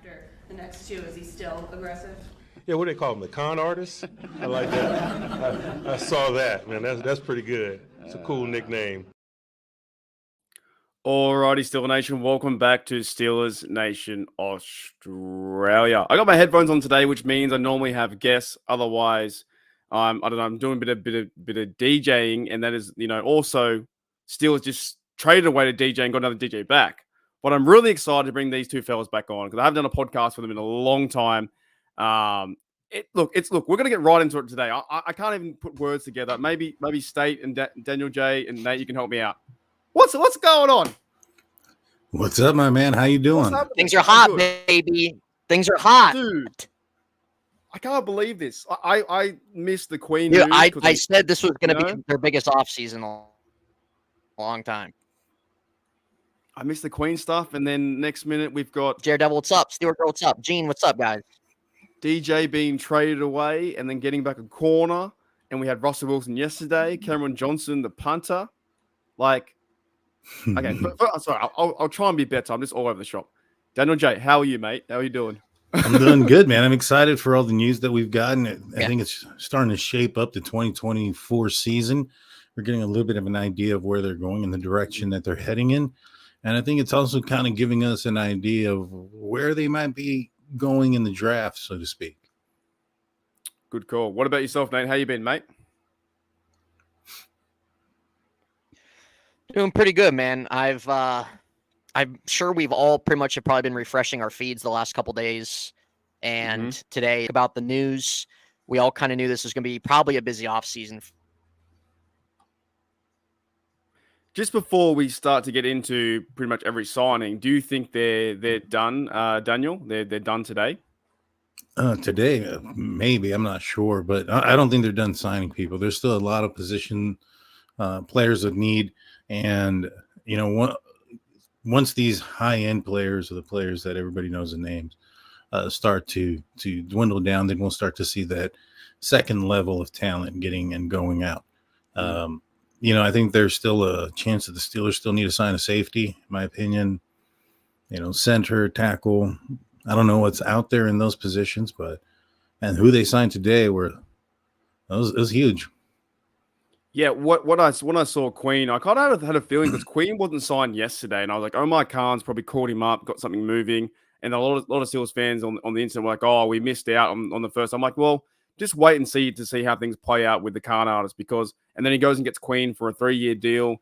after the next two? Is he still aggressive? Yeah, what do they call him? The con artist? I like that. I saw that, man. That's pretty good. It's a cool nickname. Alrighty, Steeler Nation, welcome back to Steelers Nation Australia. I got my headphones on today, which means I normally have guests. Otherwise, I don't know. I'm doing a bit of DJing, and that is, also Steelers just traded away to DJ and got another DJ back. But I'm really excited to bring these two fellas back on because I haven't done a podcast with them in a long time. Look, we're gonna get right into it today. I can't even put words together. Maybe State and Daniel J and Nate, you can help me out. What's going on? What's up, my man? How you doing? Things are hot, baby. Things are hot, dude. I can't believe this. I missed the Queen. Dude, I said this was going to be their biggest offseason in a long time. I missed the Queen stuff, and then next minute we've got Daredevil, what's up? Stewart, what's up? Gene, what's up, guys? DJ being traded away and then getting back a corner, and we had Russell Wilson yesterday. Cameron Johnson, the punter, like. Okay, sorry, I'll try and be better. I'm just all over the shop. Daniel J, how are you, mate? How are you doing? I'm doing good, man. I'm excited for all the news that we've gotten. I think it's starting to shape up the 2024 season. We're getting a little bit of an idea of where they're going and the direction that they're heading in. And I think it's also kind of giving us an idea of where they might be going in the draft, so to speak. Good call. What about yourself, Nate? How you been, mate? Doing pretty good, man. I'm sure we've all pretty much have probably been refreshing our feeds the last couple days. And today about the news, we all kind of knew this was going to be probably a busy offseason. Just before we start to get into pretty much every signing, do you think they're done, Daniel? They're done today? Today, maybe. I'm not sure, but I don't think they're done signing people. There's still a lot of position players of need. And, once these high-end players or the players that everybody knows the names start to dwindle down, then we'll start to see that second level of talent getting and going out. I think there's still a chance that the Steelers still need to sign a safety, in my opinion. Center, tackle. I don't know what's out there in those positions, and who they signed today was huge. Yeah, when I saw Queen, I kind of had a feeling because Queen wasn't signed yesterday, and I was like, Omar Khan's probably called him up, got something moving, and a lot of Steelers fans on the internet were like, "Oh, we missed out on the first." I'm like, well, just wait and see how things play out with the Khan artist and then he goes and gets Queen for a 3-year deal.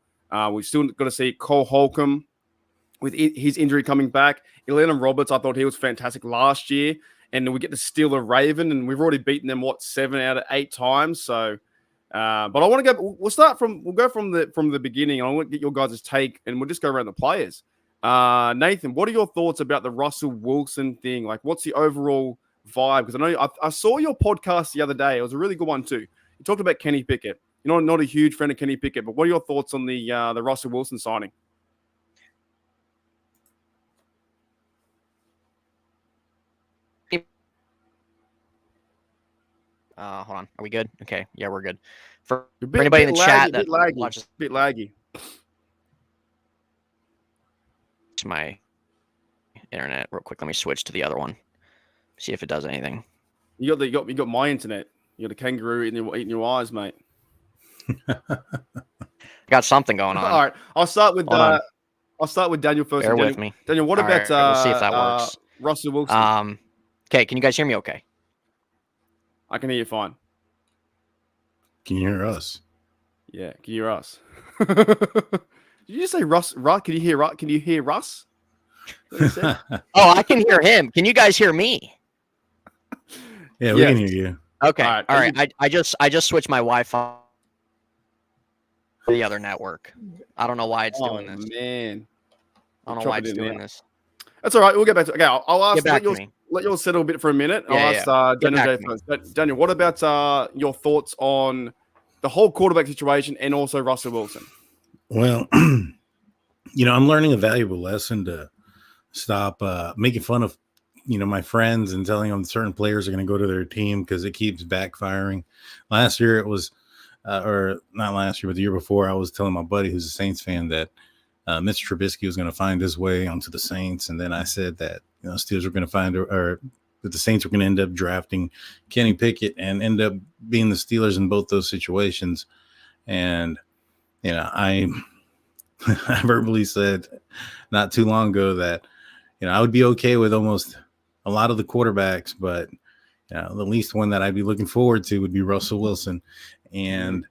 We've still got to see Cole Holcomb with his injury coming back. Elandon Roberts, I thought he was fantastic last year, and we get to steal a Raven, and we've already beaten them 7 out of 8 times, so. But I want to go. We'll go from the beginning. And I want to get your guys' take, and we'll just go around the players. Nathan, what are your thoughts about the Russell Wilson thing? Like, what's the overall vibe? Because I know I saw your podcast the other day. It was a really good one too. You talked about Kenny Pickett. You're not a huge friend of Kenny Pickett, but what are your thoughts on the Russell Wilson signing? Hold on. Are we good? Okay. Yeah, we're good. For anybody in the chat that watches, bit laggy. To my internet real quick. Let me switch to the other one. See if it does anything. You got my internet. You got a kangaroo eating your eyes, mate. Got something going on. All right. I'll start with Daniel first. Bear with me. Daniel, what about we'll see if that works. Russell Wilson? Okay, can you guys hear me okay? I can hear you fine. Can you hear us? Yeah, can you hear us? Did you just say Russ? Can you hear Russ? Can you hear Russ? Oh, I can hear him. Can you guys hear me? Yeah, we can hear you. Okay. All right. I just switched my Wi-Fi to the other network. I don't know why it's doing this. Man. I don't know why it's doing this. That's all right. We'll get back to it. Okay, I'll ask. Let you settle a bit for a minute. I'll ask Daniel J first. But Daniel, what about your thoughts on the whole quarterback situation and also Russell Wilson? Well, I'm learning a valuable lesson to stop making fun of, my friends and telling them certain players are going to go to their team because it keeps backfiring. Last year it was, or not last year, but the year before, I was telling my buddy who's a Saints fan that Mr. Trubisky was going to find his way onto the Saints. And then I said that Steelers were going to find or that the Saints were going to end up drafting Kenny Pickett and end up being the Steelers in both those situations. And I I verbally said not too long ago that I would be okay with almost a lot of the quarterbacks, but the least one that I'd be looking forward to would be Russell Wilson. And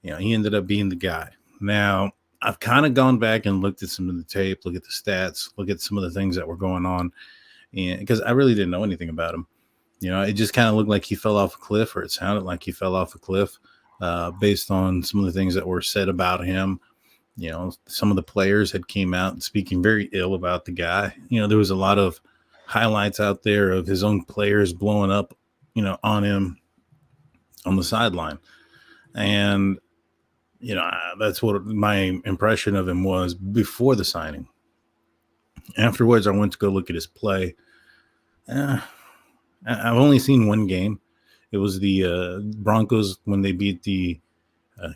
he ended up being the guy. Now, I've kind of gone back and looked at some of the tape, look at the stats, look at some of the things that were going on, and because I really didn't know anything about him. It just kind of looked like he fell off a cliff, or it sounded like he fell off a cliff based on some of the things that were said about him. Some of the players had came out speaking very ill about the guy. There was a lot of highlights out there of his own players blowing up, on him on the sideline. And that's what my impression of him was before the signing. Afterwards, I went to go look at his play. I've only seen one game. It was the Broncos when they beat the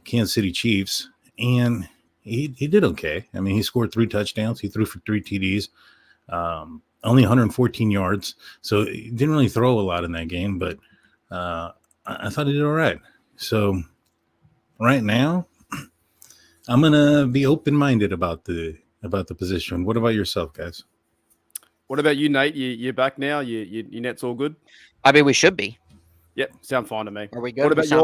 Kansas City Chiefs, and he did okay. I mean, he scored 3 touchdowns. He threw for 3 TDs, only 114 yards. So he didn't really throw a lot in that game, but I thought he did all right. So right now, I'm gonna be open-minded about the position. What about yourself, guys? What about you, Nate? You're back now. Your net's all good. I mean, we should be. Yep, sound fine to me. Are we good? What We about sound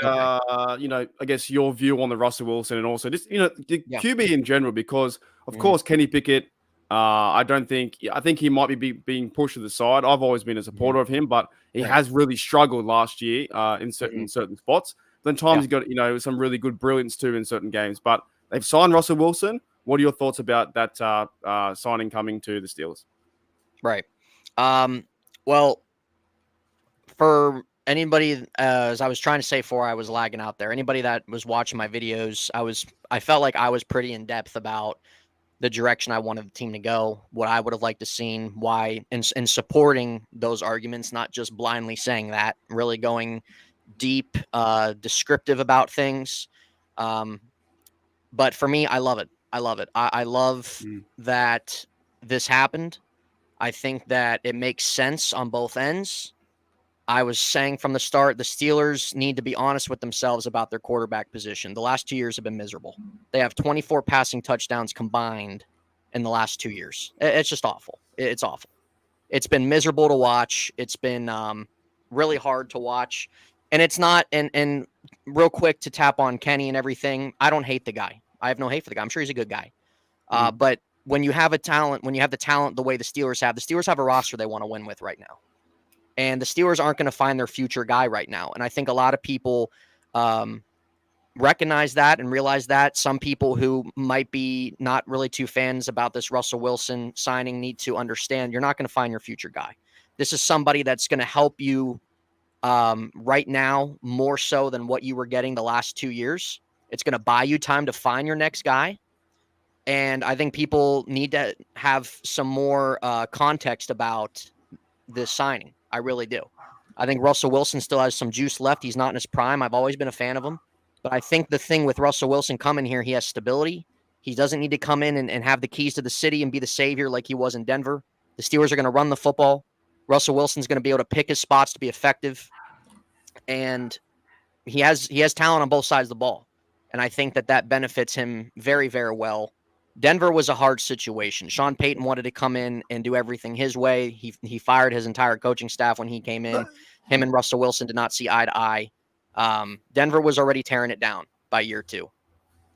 your fine? I guess your view on the Russell Wilson and also just the Yeah. QB in general? Because of Mhm. course Kenny Pickett, I think he might be being pushed to the side. I've always been a supporter of him, but he Right. has really struggled last year in certain spots. Then times he got some really good brilliance too in certain games. But they've signed Russell Wilson. What are your thoughts about that signing coming to the Steelers? Right. Well, for anybody, as I was trying to say before I was lagging out there, anybody that was watching my videos, I felt like I was pretty in depth about the direction I wanted the team to go, what I would have liked to seen, why, and supporting those arguments, not just blindly saying that, really going deep, descriptive about things. But for me, I love it. I love it. I love that this happened. I think that it makes sense on both ends. I was saying from the start, the Steelers need to be honest with themselves about their quarterback position. The last 2 years have been miserable. They have 24 passing touchdowns combined in the last 2 years. It's just awful. It's awful. It's been miserable to watch. It's been really hard to watch. And it's not, and real quick to tap on Kenny and everything, I don't hate the guy. I have no hate for the guy. I'm sure he's a good guy. But when you have the talent the way the Steelers have a roster they want to win with right now. And the Steelers aren't going to find their future guy right now. And I think a lot of people recognize that and realize that. Some people who might be not really too fans about this Russell Wilson signing need to understand you're not going to find your future guy. This is somebody that's going to help you right now more so than what you were getting the last 2 years. It's going to buy you time to find your next guy. And I think people need to have some more context about this signing. I really do. I think Russell Wilson still has some juice left. He's not in his prime. I've always been a fan of him. But I think the thing with Russell Wilson coming here, he has stability. He doesn't need to come in and have the keys to the city and be the savior like he was in Denver. The Steelers are going to run the football. Russell Wilson's going to be able to pick his spots to be effective. And he has talent on both sides of the ball. And I think that benefits him very, very well. Denver was a hard situation. Sean Payton wanted to come in and do everything his way. He fired his entire coaching staff when he came in. Him and Russell Wilson did not see eye to eye. Denver was already tearing it down by year 2.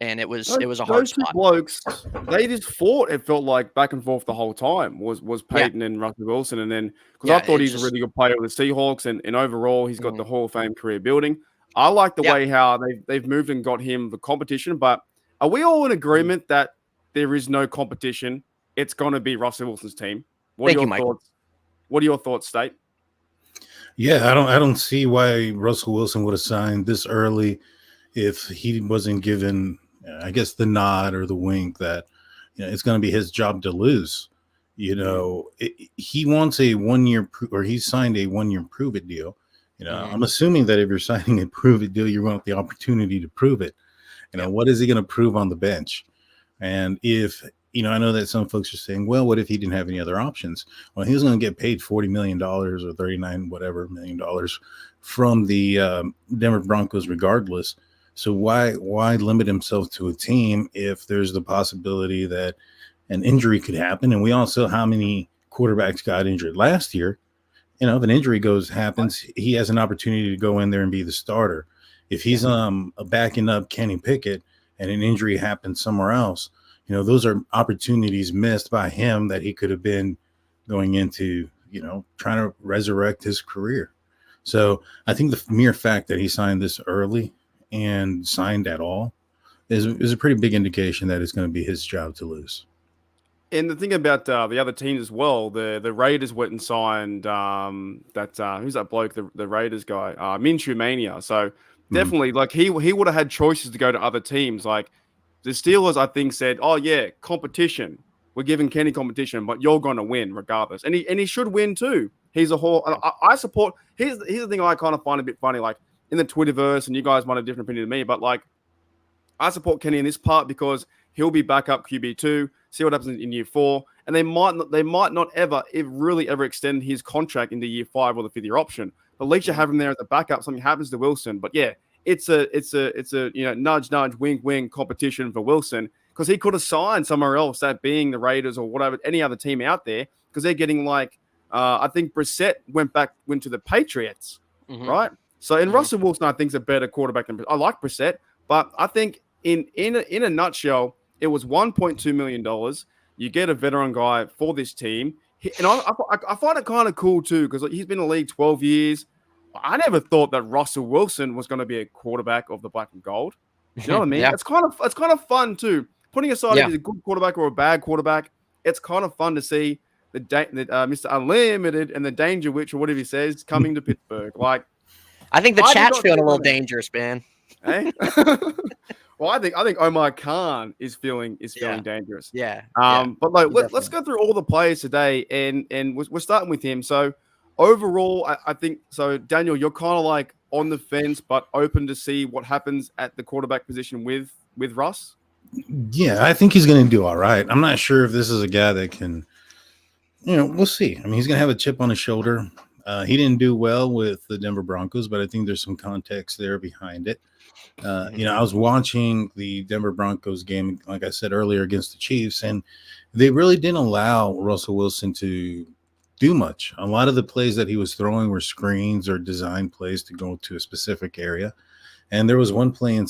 And it was a hard Those two spot. blokes, they just fought. It felt like back and forth the whole time was Peyton and Russell Wilson. And then because I thought he's a really good player with the Seahawks, and overall he's got the Hall of Fame career building. I like the way how they've moved and got him the competition. But are we all in agreement that there is no competition? It's going to be Russell Wilson's team. What are your thoughts? What are your thoughts, State? Yeah, I don't see why Russell Wilson would have signed this early if he wasn't given, I guess, the nod or the wink that it's going to be his job to lose. He wants a 1 year or he signed a 1 year prove it deal. I'm assuming that if you're signing a prove it deal, you want the opportunity to prove it. What is he going to prove on the bench? And if I know that some folks are saying, well, what if he didn't have any other options? Well, he was going to get paid $40 million or 39 whatever million dollars from the Denver Broncos regardless. So why limit himself to a team if there's the possibility that an injury could happen? And we all saw how many quarterbacks got injured last year. If an injury happens, he has an opportunity to go in there and be the starter. If he's backing up Kenny Pickett and an injury happens somewhere else, those are opportunities missed by him that he could have been going into, trying to resurrect his career. So I think the mere fact that he signed this early and signed at all is a pretty big indication that it's going to be his job to lose. And the thing about the other teams as well, the Raiders went and signed who's that bloke, the Raiders guy, Minshew Mania. So definitely, like he would have had choices to go to other teams. Like the Steelers, I think, said, "Oh yeah, competition. We're giving Kenny competition, but you're going to win regardless." And he should win too. He's a whole. I support. Here's the thing I kind of find a bit funny, like in the Twitterverse, and you guys might have a different opinion than me, but like I support Kenny in this part because he'll be backup QB2. See what happens in year 4, and they might not ever extend his contract into year 5 or the 5th year option. But at least you have him there as a backup. Something happens to Wilson, but yeah, it's a nudge wink wink competition for Wilson because he could have signed somewhere else, that being the Raiders or whatever, any other team out there, because they're getting like I think Brissett went to the Patriots, right? So and Russell Wilson I think is a better quarterback than I like Brissett, but I think in a nutshell, it was $1.2 million. You get a veteran guy for this team. And I find it kind of cool, too, because he's been in the league 12 years. I never thought that Russell Wilson was going to be a quarterback of the black and gold. You know what I mean? Yeah. It's kind of fun, too. Putting aside if he's a good quarterback or a bad quarterback, it's kind of fun to see Mr. Unlimited and the Danger Witch or whatever he says coming to Pittsburgh. Like, I think the chat's feeling a little dangerous, man. Eh? Well, I think Omar Khan is feeling dangerous. Yeah. But like, let's go through all the players today, and we're starting with him. So overall, I think so. Daniel, you're kind of like on the fence, but open to see what happens at the quarterback position with Russ. Yeah, I think he's going to do all right. I'm not sure if this is a guy that can. We'll see. I mean, he's going to have a chip on his shoulder. He didn't do well with the Denver Broncos, but I think there's some context there behind it. I was watching the Denver Broncos game, like I said earlier, against the Chiefs, and they really didn't allow Russell Wilson to do much. A lot of the plays that he was throwing were screens or design plays to go to a specific area. And there was one play in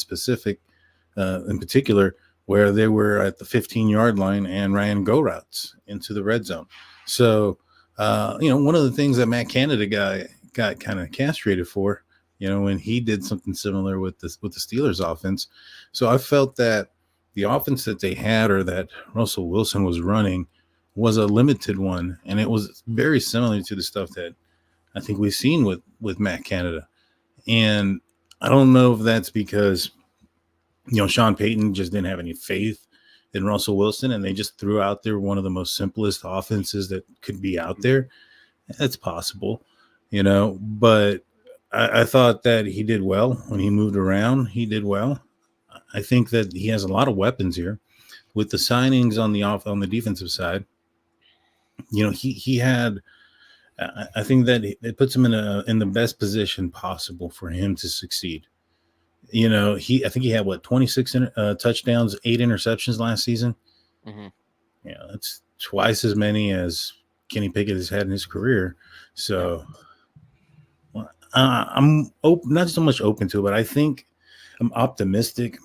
particular, where they were at the 15-yard line and ran go routes into the red zone. So, one of the things that Matt Canada got kind of castrated for, when he did something similar with the Steelers offense. So I felt that the offense that they had, or that Russell Wilson was running, was a limited one. And it was very similar to the stuff that I think we've seen with Matt Canada. And I don't know if that's because, Sean Payton just didn't have any faith in Russell Wilson, and they just threw out there one of the most simplest offenses that could be out there. That's possible, but I thought that he did well when he moved around. He did well. I think that he has a lot of weapons here with the signings on the defensive side. He had. I think that it puts him in the best position possible for him to succeed. I think he had 26 touchdowns, 8 interceptions last season. That's twice as many as Kenny Pickett has had in his career. So. I'm not so much open to it, but I think I'm optimistic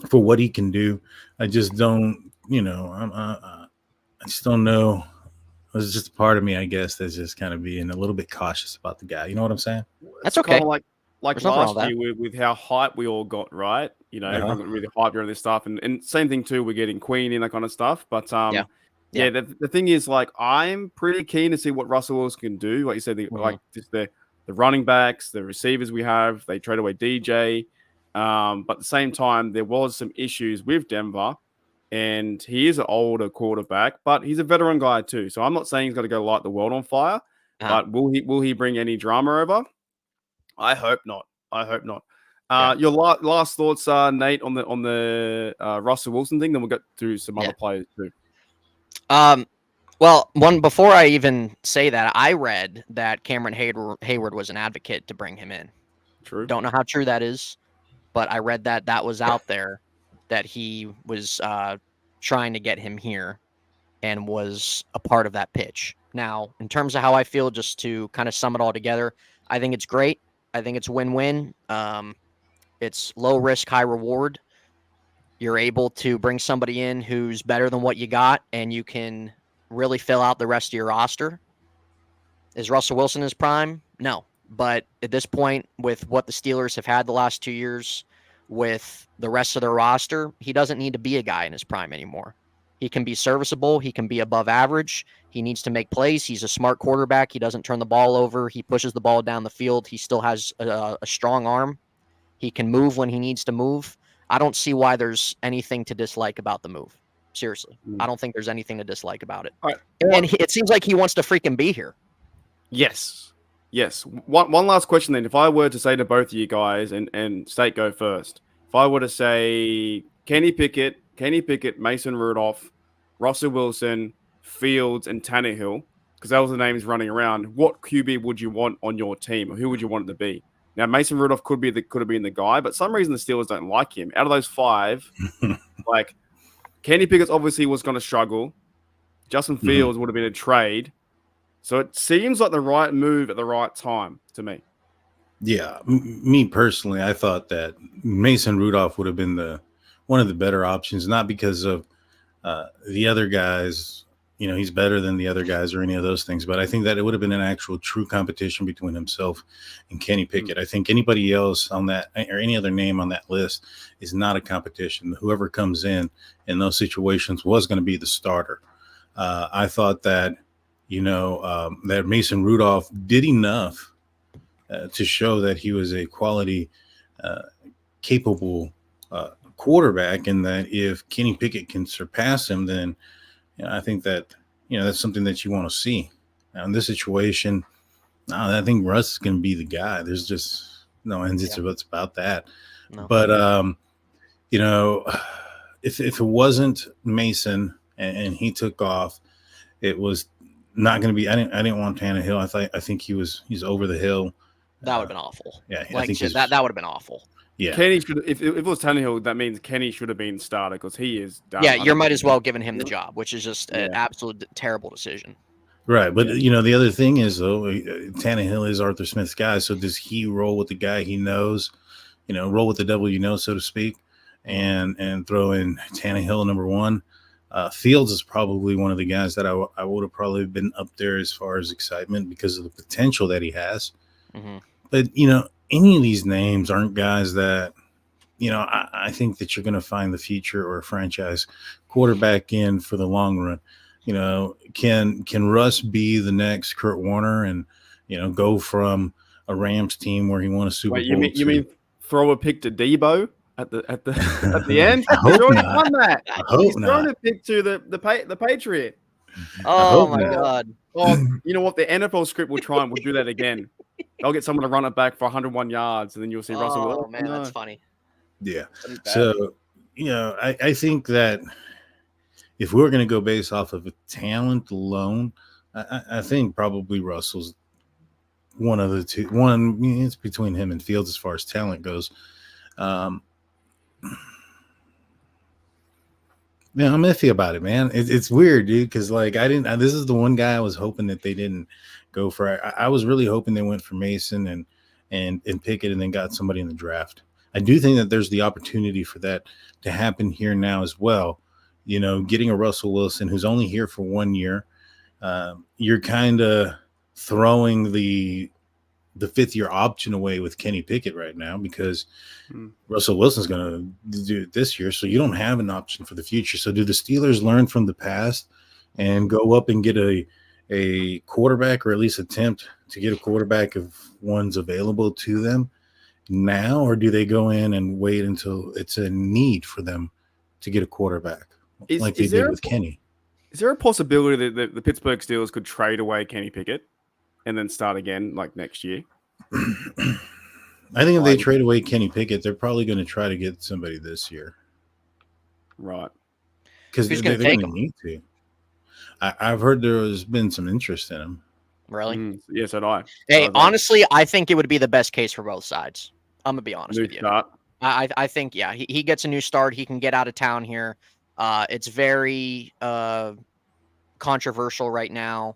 for what he can do. I just don't, I just don't know. It's just a part of me, I guess, that's just kind of being a little bit cautious about the guy. You know what I'm saying? That's okay. Kind of like last year with how hype we all got, right? Everyone got really hyped around this stuff, and same thing too. We're getting Queen in that kind of stuff, but the thing is, like, I'm pretty keen to see what Russell Wilson can do. Like you said, like just the running backs, the receivers we have, they trade away DJ. But at the same time, there was some issues with Denver, and he is an older quarterback, but he's a veteran guy too. So I'm not saying he's got to go light the world on fire, but will he bring any drama over? I hope not. Your last thoughts, Nate, on the Russell Wilson thing. Then we'll get to some other players too. Well, before I even say that, I read that Cameron Hayward was an advocate to bring him in. True. Don't know how true that is, but I read that was out there, that he was trying to get him here and was a part of that pitch. Now, in terms of how I feel, just to kind of sum it all together, I think it's great. I think it's win-win. It's low risk, high reward. You're able to bring somebody in who's better than what you got, and you can really fill out the rest of your roster. Is Russell Wilson his prime? No. But at this point, with what the Steelers have had the last 2 years, with the rest of their roster, he doesn't need to be a guy in his prime anymore. He can be serviceable. He can be above average. He needs to make plays. He's a smart quarterback. He doesn't turn the ball over. He pushes the ball down the field. He still has a strong arm. He can move when he needs to move. I don't see why there's anything to dislike about the move. Seriously. I don't think there's anything to dislike about it. All right. And it seems like he wants to freaking be here. Yes. One last question then. If I were to say to both of you guys, and State go first, if I were to say Kenny Pickett, Mason Rudolph, Russell Wilson, Fields, and Tannehill, because that was the names running around, what QB would you want on your team, or who would you want it to be? Now, Mason Rudolph could have been the guy, but some reason the Steelers don't like him. Out of those five, like Kenny Pickett obviously was going to struggle. Justin Fields would have been a trade. So it seems like the right move at the right time to me. Yeah, me personally, I thought that Mason Rudolph would have been one of the better options, not because of the other guys. You know, he's better than the other guys or any of those things, but I think that it would have been an actual true competition between himself and Kenny Pickett. I think anybody else on that, or any other name on that list, is not a competition. Whoever comes in those situations was going to be the starter. I thought that, that Mason Rudolph did enough to show that he was a quality, capable quarterback, and that if Kenny Pickett can surpass him, then I think that, that's something that you want to see. Now, in this situation, I think Russ is going to be the guy. There's just no ends or buts about that. No. But, if it wasn't Mason and he took off, it was not going to be. I didn't want Tannehill. I think he's over the hill. That would have been awful. Yeah, like that would have been awful. Yeah, Kenny should. If it was Tannehill, that means Kenny should have been started because he is done. Yeah, you might as well given him the job, which is just an absolute terrible decision. Right, but the other thing is though, Tannehill is Arthur Smith's guy. So does he roll with the guy he knows? Roll with the devil so to speak, and throw in Tannehill number one. Fields is probably one of the guys that I would have probably been up there as far as excitement because of the potential that he has. Mm-hmm. But any of these names aren't guys that, I think that you're going to find the future or a franchise quarterback in for the long run. Can Russ be the next Kurt Warner and, go from a Rams team where he won a Super Bowl? You mean throw a pick to Debo at the end? He's already done that. He's not. thrown a pick to the Patriot. Oh my God. Oh, you know what? The NFL script will try and we'll do that again. They'll get someone to run it back for 101 yards, and then you'll see Russell Wilson. Oh, man, that's funny. Yeah. So, I think that if we're going to go based off of a talent alone, I think probably Russell's one of the two. It's between him and Fields as far as talent goes. Yeah, I'm iffy about it, man. It's weird, dude, because this is the one guy I was hoping that they didn't go for. I was really hoping they went for Mason and Pickett and then got somebody in the draft. I do think that there's the opportunity for that to happen here now as well. Getting a Russell Wilson who's only here for 1 year, you're kind of throwing the fifth year option away with Kenny Pickett right now because Russell Wilson's going to do it this year. So you don't have an option for the future. So do the Steelers learn from the past and go up and get a quarterback, or at least attempt to get a quarterback if one's available to them now? Or do they go in and wait until it's a need for them to get a quarterback like they did with Kenny? Is there a possibility that the Pittsburgh Steelers could trade away Kenny Pickett and then start again like next year? I think if they trade away Kenny Pickett, they're probably going to try to get somebody this year. Right. Because Who's they're gonna take going to him? need to. I've heard there has been some interest in him. Really? Yes, and I. Hey, honestly, I think it would be the best case for both sides. I'm gonna be honest New with you. start. I think he gets a new start. He can get out of town here. It's very controversial right now,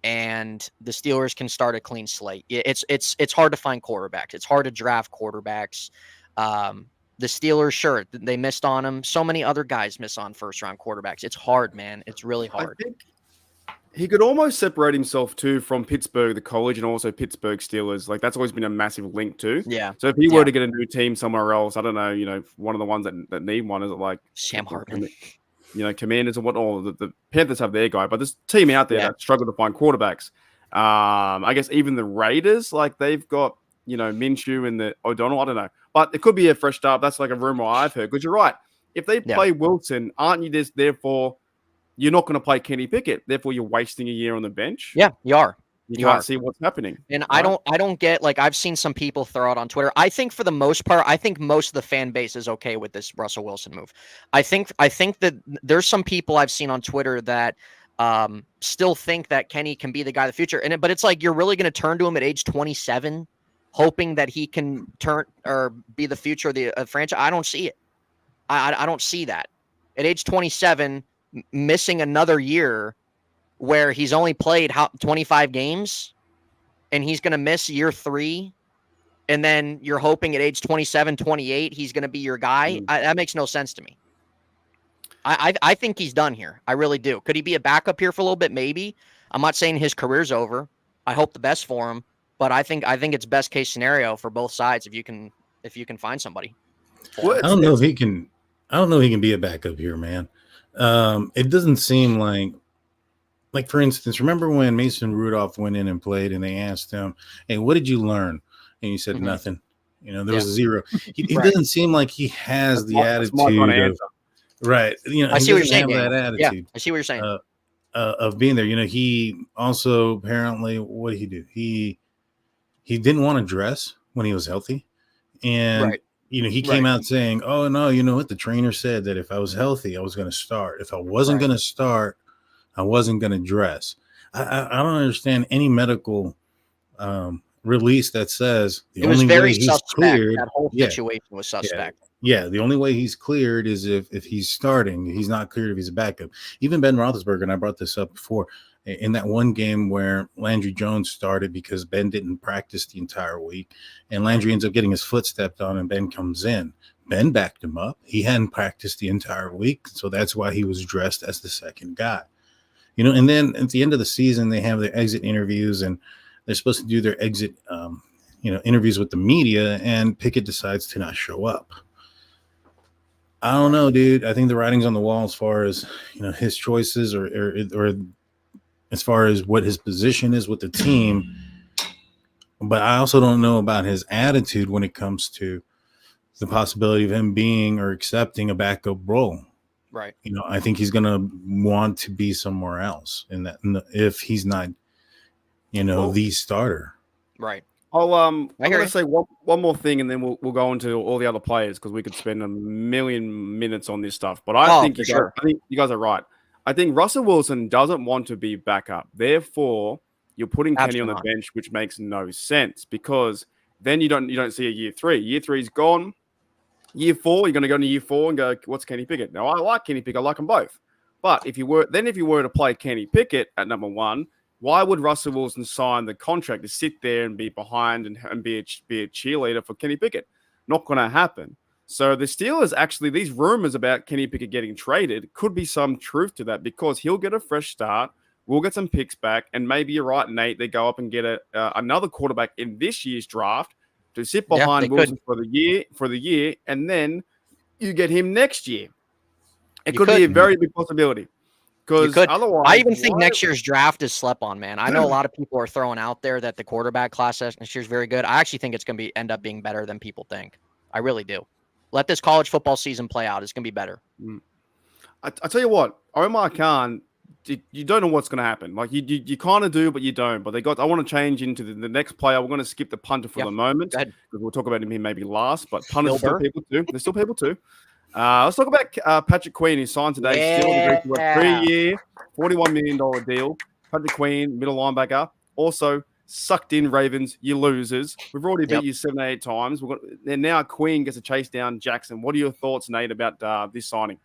and the Steelers can start a clean slate. It's hard to find quarterbacks. It's hard to draft quarterbacks. The Steelers, sure, they missed on him. So many other guys miss on first round quarterbacks. It's hard, man. It's really hard. I think he could almost separate himself too from Pittsburgh, the college, and also Pittsburgh Steelers. Like that's always been a massive link too. Yeah. So if he were to get a new team somewhere else, I don't know, one of the ones that need one is it like Sam Hartman. Commanders and what all the Panthers have their guy, but there's a team out there that struggle to find quarterbacks. I guess even the Raiders, like they've got, Minshew and the O'Donnell. I don't know, but it could be a fresh start. That's like a rumor I've heard. Because you're right. If they play Wilson, aren't you just therefore you're not going to play Kenny Pickett? Therefore, you're wasting a year on the bench. Yeah, you are. You can't see what's happening. And right? I don't get, like, I've seen some people throw out on Twitter. I think for the most part, I think most of the fan base is okay with this Russell Wilson move. I think that there's some people I've seen on Twitter that still think that Kenny can be the guy of the future. But it's like, you're really going to turn to him at age 27, hoping that he can turn or be the future of the franchise. I don't see it. I don't see that. At age 27, missing another year where he's only played 25 games and he's going to miss year 3. And then you're hoping at age 27, 28, he's going to be your guy. That makes no sense to me. I think he's done here. I really do. Could he be a backup here for a little bit? Maybe. I'm not saying his career's over. I hope the best for him, but I think it's best case scenario for both sides if you can find somebody. I don't know if he can be a backup here, man. It doesn't seem like for instance, remember when Mason Rudolph went in and played and they asked him, "Hey, what did you learn?" And he said nothing. There was a zero. He doesn't seem like he has the attitude of, right. I see what you're saying. That attitude. Yeah, I see what you're saying. Of being there. He also apparently, what did he do? He didn't want to dress when he was healthy. And he came out saying, "Oh no, you know what? The trainer said that if I was healthy, I was going to start. If I wasn't going to start, I wasn't going to dress." I don't understand any medical release that says the only way he's cleared. That whole situation was suspect. Yeah, the only way he's cleared is if he's starting. He's not cleared if he's a backup. Even Ben Roethlisberger, and I brought this up before, in that one game where Landry Jones started because Ben didn't practice the entire week, and Landry ends up getting his foot stepped on, and Ben comes in. Ben backed him up. He hadn't practiced the entire week, so that's why he was dressed as the second guy. And then at the end of the season, they have their exit interviews, and they're supposed to do their exit, interviews with the media, and Pickett decides to not show up. I don't know, dude. I think the writing's on the wall as far as, his choices or as far as what his position is with the team. But I also don't know about his attitude when it comes to the possibility of him being or accepting a backup role. Right. I think he's going to want to be somewhere else if he's not, the starter. Right. I'm going to say one more thing, and then we'll go into all the other players because we could spend a million minutes on this stuff. But I think you guys are right. I think Russell Wilson doesn't want to be backup. Therefore, you're putting Kenny on the bench, which makes no sense because then you don't see a year 3. Year 3's gone. Year 4, you're going to go into year 4 and go, what's Kenny Pickett? Now, I like Kenny Pickett. I like them both. But if you were to play Kenny Pickett at number 1, why would Russell Wilson sign the contract to sit there and be behind and be a cheerleader for Kenny Pickett? Not going to happen. So the Steelers, actually, these rumors about Kenny Pickett getting traded could be some truth to that because he'll get a fresh start. We'll get some picks back. And maybe you're right, Nate. They go up and get another quarterback in this year's draft to sit behind Wilson for the year, and then you get him next year. It could be a very big possibility. Because otherwise, I even think next year's draft is slept on, man. I know a lot of people are throwing out there that the quarterback class next year is very good. I actually think it's going to end up being better than people think. I really do. Let this college football season play out. It's going to be better. I tell you what, Omar Khan you don't know what's going to happen. Like you kind of do, but you don't. But I want to change into the next player. We're going to skip the punter for the moment because we'll talk about him here maybe last. But punters are still people too. There's still people too. Let's talk about Patrick Queen, who signed today. Still agreed to a 3-year, $41 million deal. Patrick Queen, middle linebacker. Also sucked in Ravens, you losers. We've already beat you 7 or 8 times. And now Queen gets to chase down Jackson. What are your thoughts, Nate, about this signing?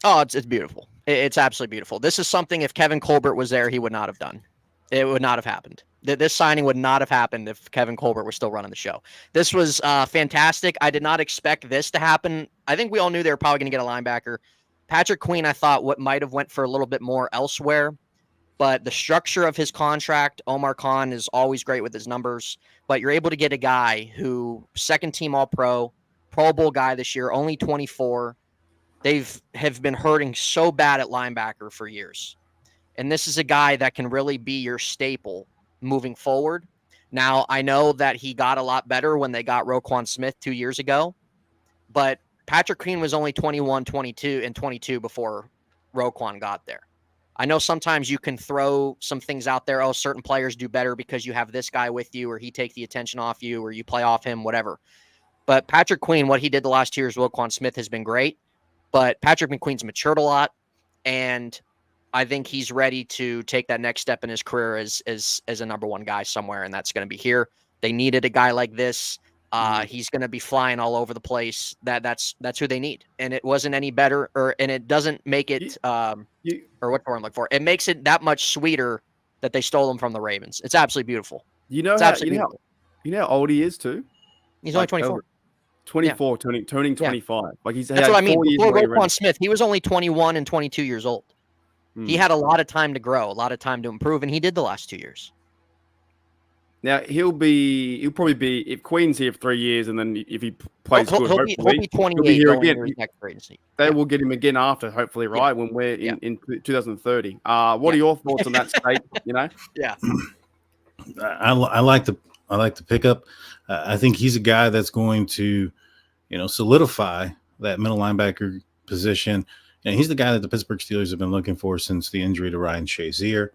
Oh, it's beautiful. It's absolutely beautiful. This is something if Kevin Colbert was there, he would not have done. It would not have happened. This signing would not have happened if Kevin Colbert was still running the show. This was fantastic. I did not expect this to happen. I think we all knew they were probably going to get a linebacker. Patrick Queen, I thought what might have went for a little bit more elsewhere, but the structure of his contract, Omar Khan is always great with his numbers, but you're able to get a guy who second team All-Pro, Pro Bowl guy this year, only 24. Have been hurting so bad at linebacker for years. And this is a guy that can really be your staple moving forward. Now, I know that he got a lot better when they got Roquan Smith 2 years ago, but Patrick Queen was only 21, 22, and 22 before Roquan got there. I know sometimes you can throw some things out there. Oh, certain players do better because you have this guy with you, or he takes the attention off you, or you play off him, whatever. But Patrick Queen, what he did the last 2 years, Roquan Smith has been great. But Patrick McQueen's matured a lot, and I think he's ready to take that next step in his career as a number one guy somewhere, and that's going to be here. They needed a guy like this. He's going to be flying all over the place. That's who they need, and it wasn't any better, and it doesn't make it or what I'm looking for. It makes it that much sweeter that they stole him from the Ravens. It's absolutely beautiful. You know how old he is too. He's only 24. 24, turning 25. Like that's what I mean. Before Roquan Roquan Smith, he was only 21 and 22 years old. He had a lot of time to grow, a lot of time to improve, and he did the last 2 years. Now he'll probably be if Queen's here for 3 years, and then if he plays good, he'll be 28 he'll be here going again. into his next free agency. They will get him again after, hopefully, right when we're in 2030. What are your thoughts on that state? Yeah. I like the pickup. I think he's a guy that's going to, solidify that middle linebacker position. And he's the guy that the Pittsburgh Steelers have been looking for since the injury to Ryan Shazier.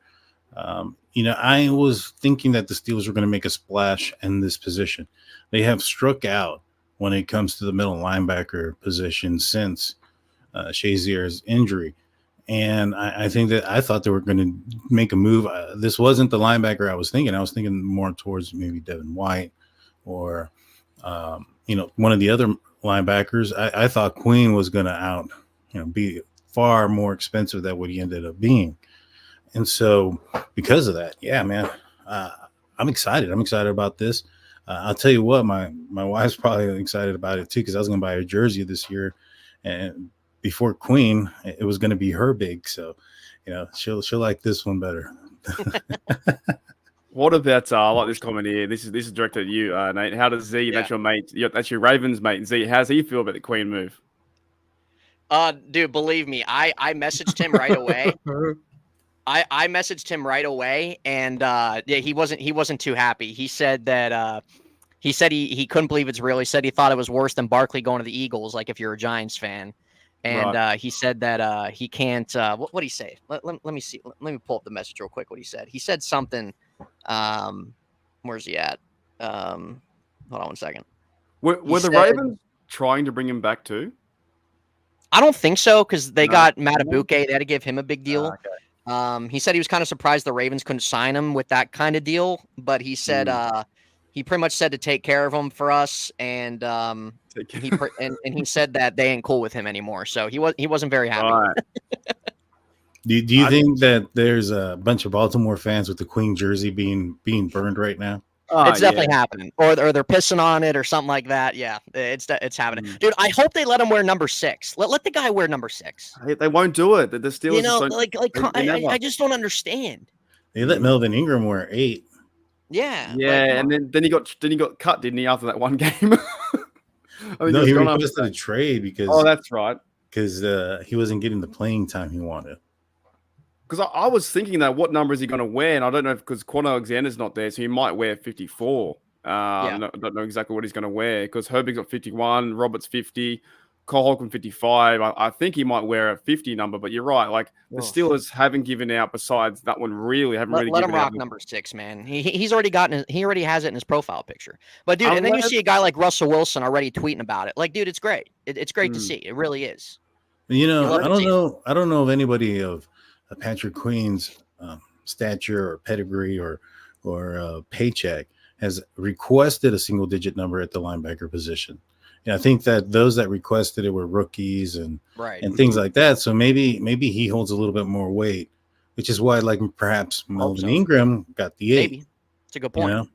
I was thinking that the Steelers were going to make a splash in this position. They have struck out when it comes to the middle linebacker position since Shazier's injury. And I thought they were going to make a move. This wasn't the linebacker I was thinking. I was thinking more towards maybe Devin White or, one of the other linebackers. I thought Queen was going to be far more expensive than what he ended up being. And so because of that, man, I'm excited. I'm excited about this. I'll tell you what, my wife's probably excited about it too, because I was going to buy her jersey this year. And before Queen, it was going to be her big. So, she'll like this one better. What about I like this comment here. This is directed at you, Nate. How does Z? That's your mate. That's your Ravens mate. Z, how does he feel about the Queen move? Dude, believe me, I messaged him right away. I messaged him right away, and he wasn't too happy. He said that he couldn't believe it's real. He said he thought it was worse than Barkley going to the Eagles, like if you're a Giants fan. And he said that he can't. What did he say? Let me see. Let me pull up the message real quick. What he said. He said something. Where's he at? Hold on 1 second. Were the Ravens trying to bring him back too? I don't think so, because they got Matabuke. They had to give him a big deal. Okay. He said he was kind of surprised the Ravens couldn't sign him with that kind of deal, but he said he pretty much said to take care of him for us, and he said that they ain't cool with him anymore. So he wasn't very happy. Right. Do you think that there's a bunch of Baltimore fans with the Queen jersey being burned right now? It's definitely happening, or they're pissing on it or something like that. Yeah, it's happening, dude. I hope they let him wear number 6. Let the guy wear number 6. They won't do it. The Steelers, I just don't understand. They let Melvin Ingram wear 8. Yeah, and then he got cut, didn't he? After that one game. No, he requested a trade because. That's right. Because he wasn't getting the playing time he wanted. Because I was thinking that what number is he going to wear? And I don't know because Quan Alexander's not there, so he might wear 54. I don't know exactly what he's going to wear because Herbig's got 51, Robert's 50. Cole Holcomb 55. I think he might wear a 50 number, but you're right. Like the Oof. Steelers haven't given out besides that one. Really haven't Let given him out. rock number 6, man. He already has it in his profile picture. But dude, and then you Unless- see a guy like Russell Wilson already tweeting about it. Like, dude, it's great. It's great to see. It really is. You know, love I to don't see it. know. I don't know of anybody of Patrick Queen's stature or pedigree or paycheck has requested a single digit number at the linebacker position. And I think that those that requested it were rookies and things like that. So maybe he holds a little bit more weight, which is why like perhaps Melvin Ingram got the 8. Maybe. It's a good point. You know?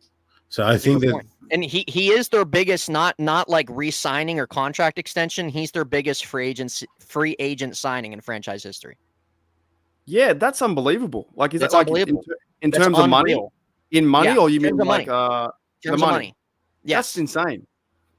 So I think that and he is their biggest not like re-signing or contract extension. He's their biggest free agent signing in franchise history. Yeah, that's unbelievable. Like, is That's that like unbelievable. in That's terms of money? unreal. In money, Yeah, or you in mean terms of like In the terms of money. Yes. That's insane.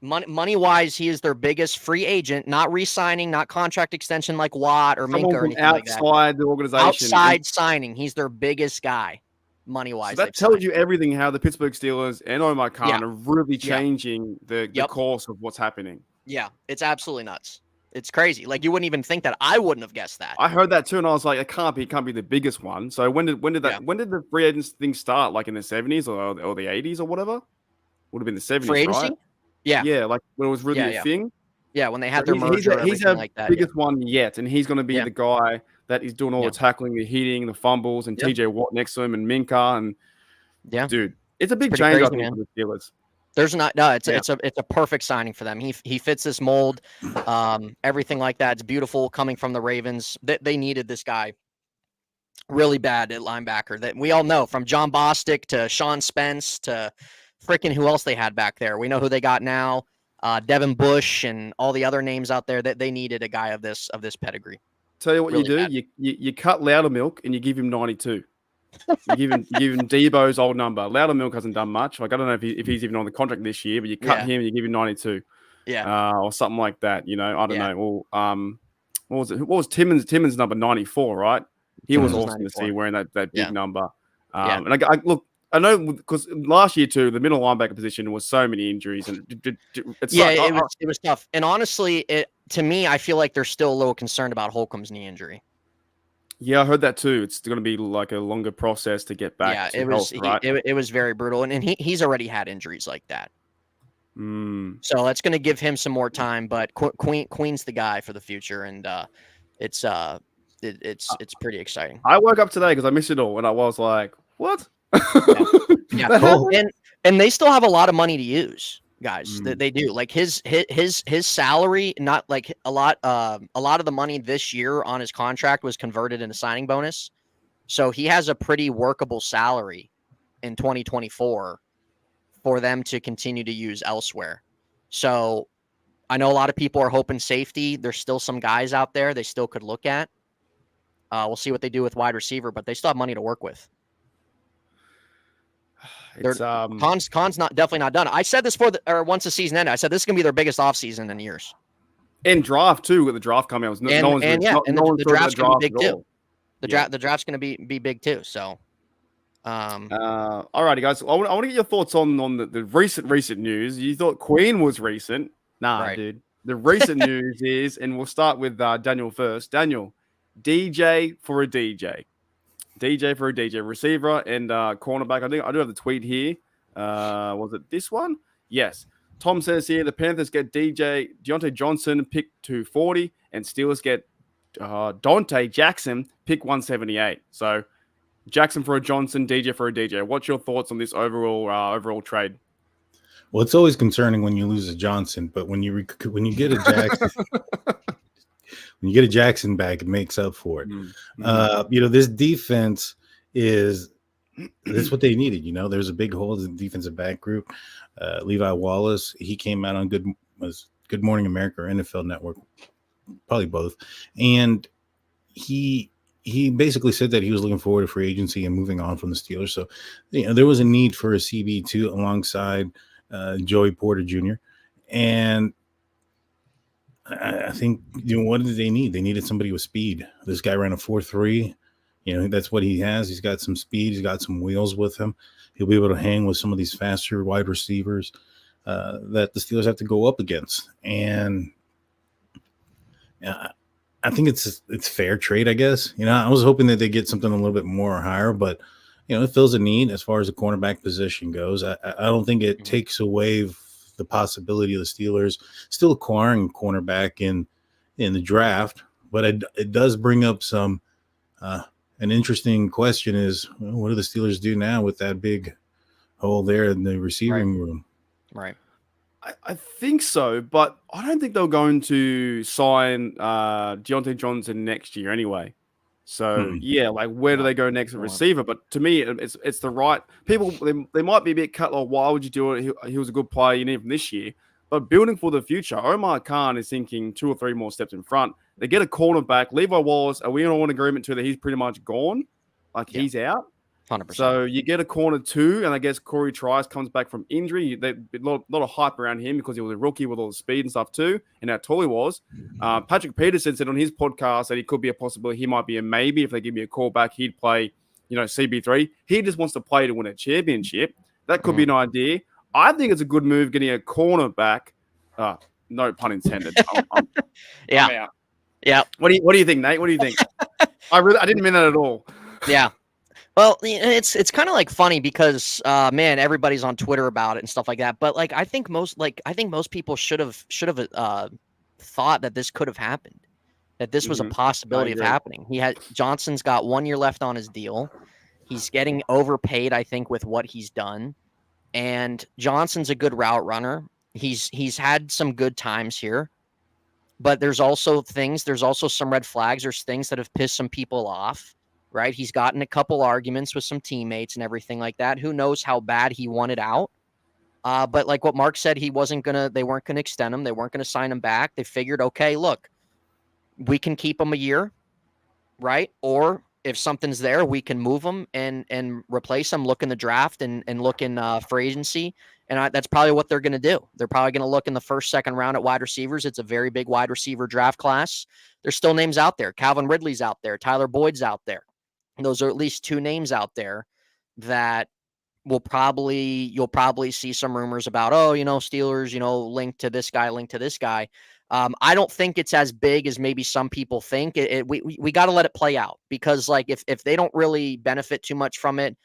Money wise, he is their biggest free agent, not re-signing, not contract extension like Watt or Minka Someone or from anything like that. outside the organization. Outside signing, he's their biggest guy, money wise. So that tells you everything how the Pittsburgh Steelers and Omar Khan Yeah. are really Yeah. changing the course of what's happening. Yeah, it's absolutely nuts. It's crazy. Like, you wouldn't even think that. I wouldn't have guessed that. I heard that too, and I was like, it can't be the biggest one. So when did the free agents thing start? Like in the 70s or the 80s or whatever? Would have been the 70s, Free agency? right? Yeah. Yeah, like when it was really a thing. Yeah, when they had So their merger and he's everything like that. biggest one yet, and he's going to be Yeah. the guy that is doing all Yeah. the tackling, the hitting, the fumbles, and Yeah. TJ Watt next to him, and Minka, and Yeah. dude, it's a big pretty change, I crazy, think, man. for the Steelers. There's not it's a perfect signing for them. He fits this mold, everything like that. It's beautiful coming from the Ravens. They needed this guy really bad at linebacker. That we all know, from John Bostic to Sean Spence to freaking who else they had back there. We know who they got now. Devin Bush and all the other names out there. That they needed a guy of this pedigree. Tell you what Really you do, bad. you cut Loudermilk and you give him 92. You give him Debo's old number. Loudermilk hasn't done much. Like, I don't know if he's even on the contract this year, but you cut him and you give him 92. Yeah. Or something like that. You know, I don't Yeah. know. Well, what was it? What was Timmons' number? 94, right? He was Timmons awesome 94. to see wearing that big Yeah. number. Yeah. And I know because last year too, the middle linebacker position was so many injuries, and it was tough. And honestly, to me, I feel like they're still a little concerned about Holcomb's knee injury. Yeah, I heard that too. It's going to be like a longer process to get back. Yeah, to health, right? it was very brutal, and he's already had injuries like that. So that's going to give him some more time. But Queen's the guy for the future, and it's pretty exciting. I woke up today because I missed it all, and I was like, "What?" Yeah, Cool. and they still have a lot of money to use, guys. They do. Like his salary, not like a lot of the money this year on his contract was converted into signing bonus, so he has a pretty workable salary in 2024 for them to continue to use elsewhere. So I know a lot of people are hoping safety. There's still some guys out there they still could look at. We'll see what they do with wide receiver, but they still have money to work with. It's Khan's definitely not done. I said this once the season ended. I said this is gonna be their biggest offseason in years. and draft too. With the draft coming out, The draft's gonna be big too. The Yeah. draft's gonna be big too. So, all righty, guys. I want to get your thoughts on the recent news. You thought Queen was recent? Nah, Right. dude. The recent news is, and we'll start with Daniel first. Daniel, DJ for a DJ. DJ for a DJ, receiver and cornerback. I do have the tweet here. Was it this one? Yes. Tom says here the Panthers get Deontay Johnson, pick 240, and Steelers get Dante Jackson, pick 178. So Jackson for a Johnson, DJ for a DJ. What's your thoughts on this overall trade? Well, it's always concerning when you lose a Johnson, but when you get a Jackson, when you get a Jackson back, it makes up for it. This defense that's what they needed. There's a big hole in the defensive back group. Levi Wallace, he came out on Good Morning America or NFL Network, probably both, and he basically said that he was looking forward to free agency and moving on from the Steelers. So, there was a need for a CB2 alongside Joey Porter Jr. And I think, what did they need? They needed somebody with speed. This guy ran a 4.3. That's what he has. He's got some speed. He's got some wheels with him. He'll be able to hang with some of these faster wide receivers that the Steelers have to go up against. And Yeah, I think it's fair trade, I guess. I was hoping that they get something a little bit more higher, but it fills a need as far as the cornerback position goes. I don't think it takes away the possibility of the Steelers still acquiring cornerback in the draft, but it does bring up some an interesting question is, well, what do the Steelers do now with that big hole there in the receiving room? Right. I think so, but I don't think they're going to sign Deontay Johnson next year anyway. So yeah, like where do they go next at receiver? But to me, it's the right people. They might be a bit cut. Like, why would you do it? He was a good player. You need him this year. But building for the future, Omar Khan is thinking 2 or 3 more steps in front. They get a cornerback. Levi Wallace, are we all in agreement too that he's pretty much gone? Like he's out? 100%. So you get a corner 2, and I guess Corey Trice comes back from injury. A lot of hype around him because he was a rookie with all the speed and stuff too, and how tall he was. Patrick Peterson said on his podcast that he could be a possibility. He might be a maybe if they give me a call back. He'd play, CB3. He just wants to play to win a championship. That could be an idea. I think it's a good move getting a cornerback. No pun intended. I'm out. Yeah. What do you think, Nate? What do you think? I didn't mean that at all. Yeah. Well, it's kind of like funny because man, everybody's on Twitter about it and stuff like that. But like, I think most people should have thought that this could have happened, that this was a possibility of happening. Johnson's got 1 year left on his deal. He's getting overpaid, I think, with what he's done. And Johnson's a good route runner. He's had some good times here, but there's also some red flags. There's things that have pissed some people off. Right. He's gotten a couple arguments with some teammates and everything like that. Who knows how bad he wanted out. But like what Mark said, they weren't going to extend him. They weren't going to sign him back. They figured, okay, look, we can keep him a year. Right. Or if something's there, we can move him and replace him, look in the draft and look in free agency. And that's probably what they're going to do. They're probably going to look in the first, second round at wide receivers. It's a very big wide receiver draft class. There's still names out there. Calvin Ridley's out there. Tyler Boyd's out there. Those are at least 2 names out there that you'll probably see some rumors about, Steelers, linked to this guy. I don't think it's as big as maybe some people think. We got to let it play out because like if they don't really benefit too much from it,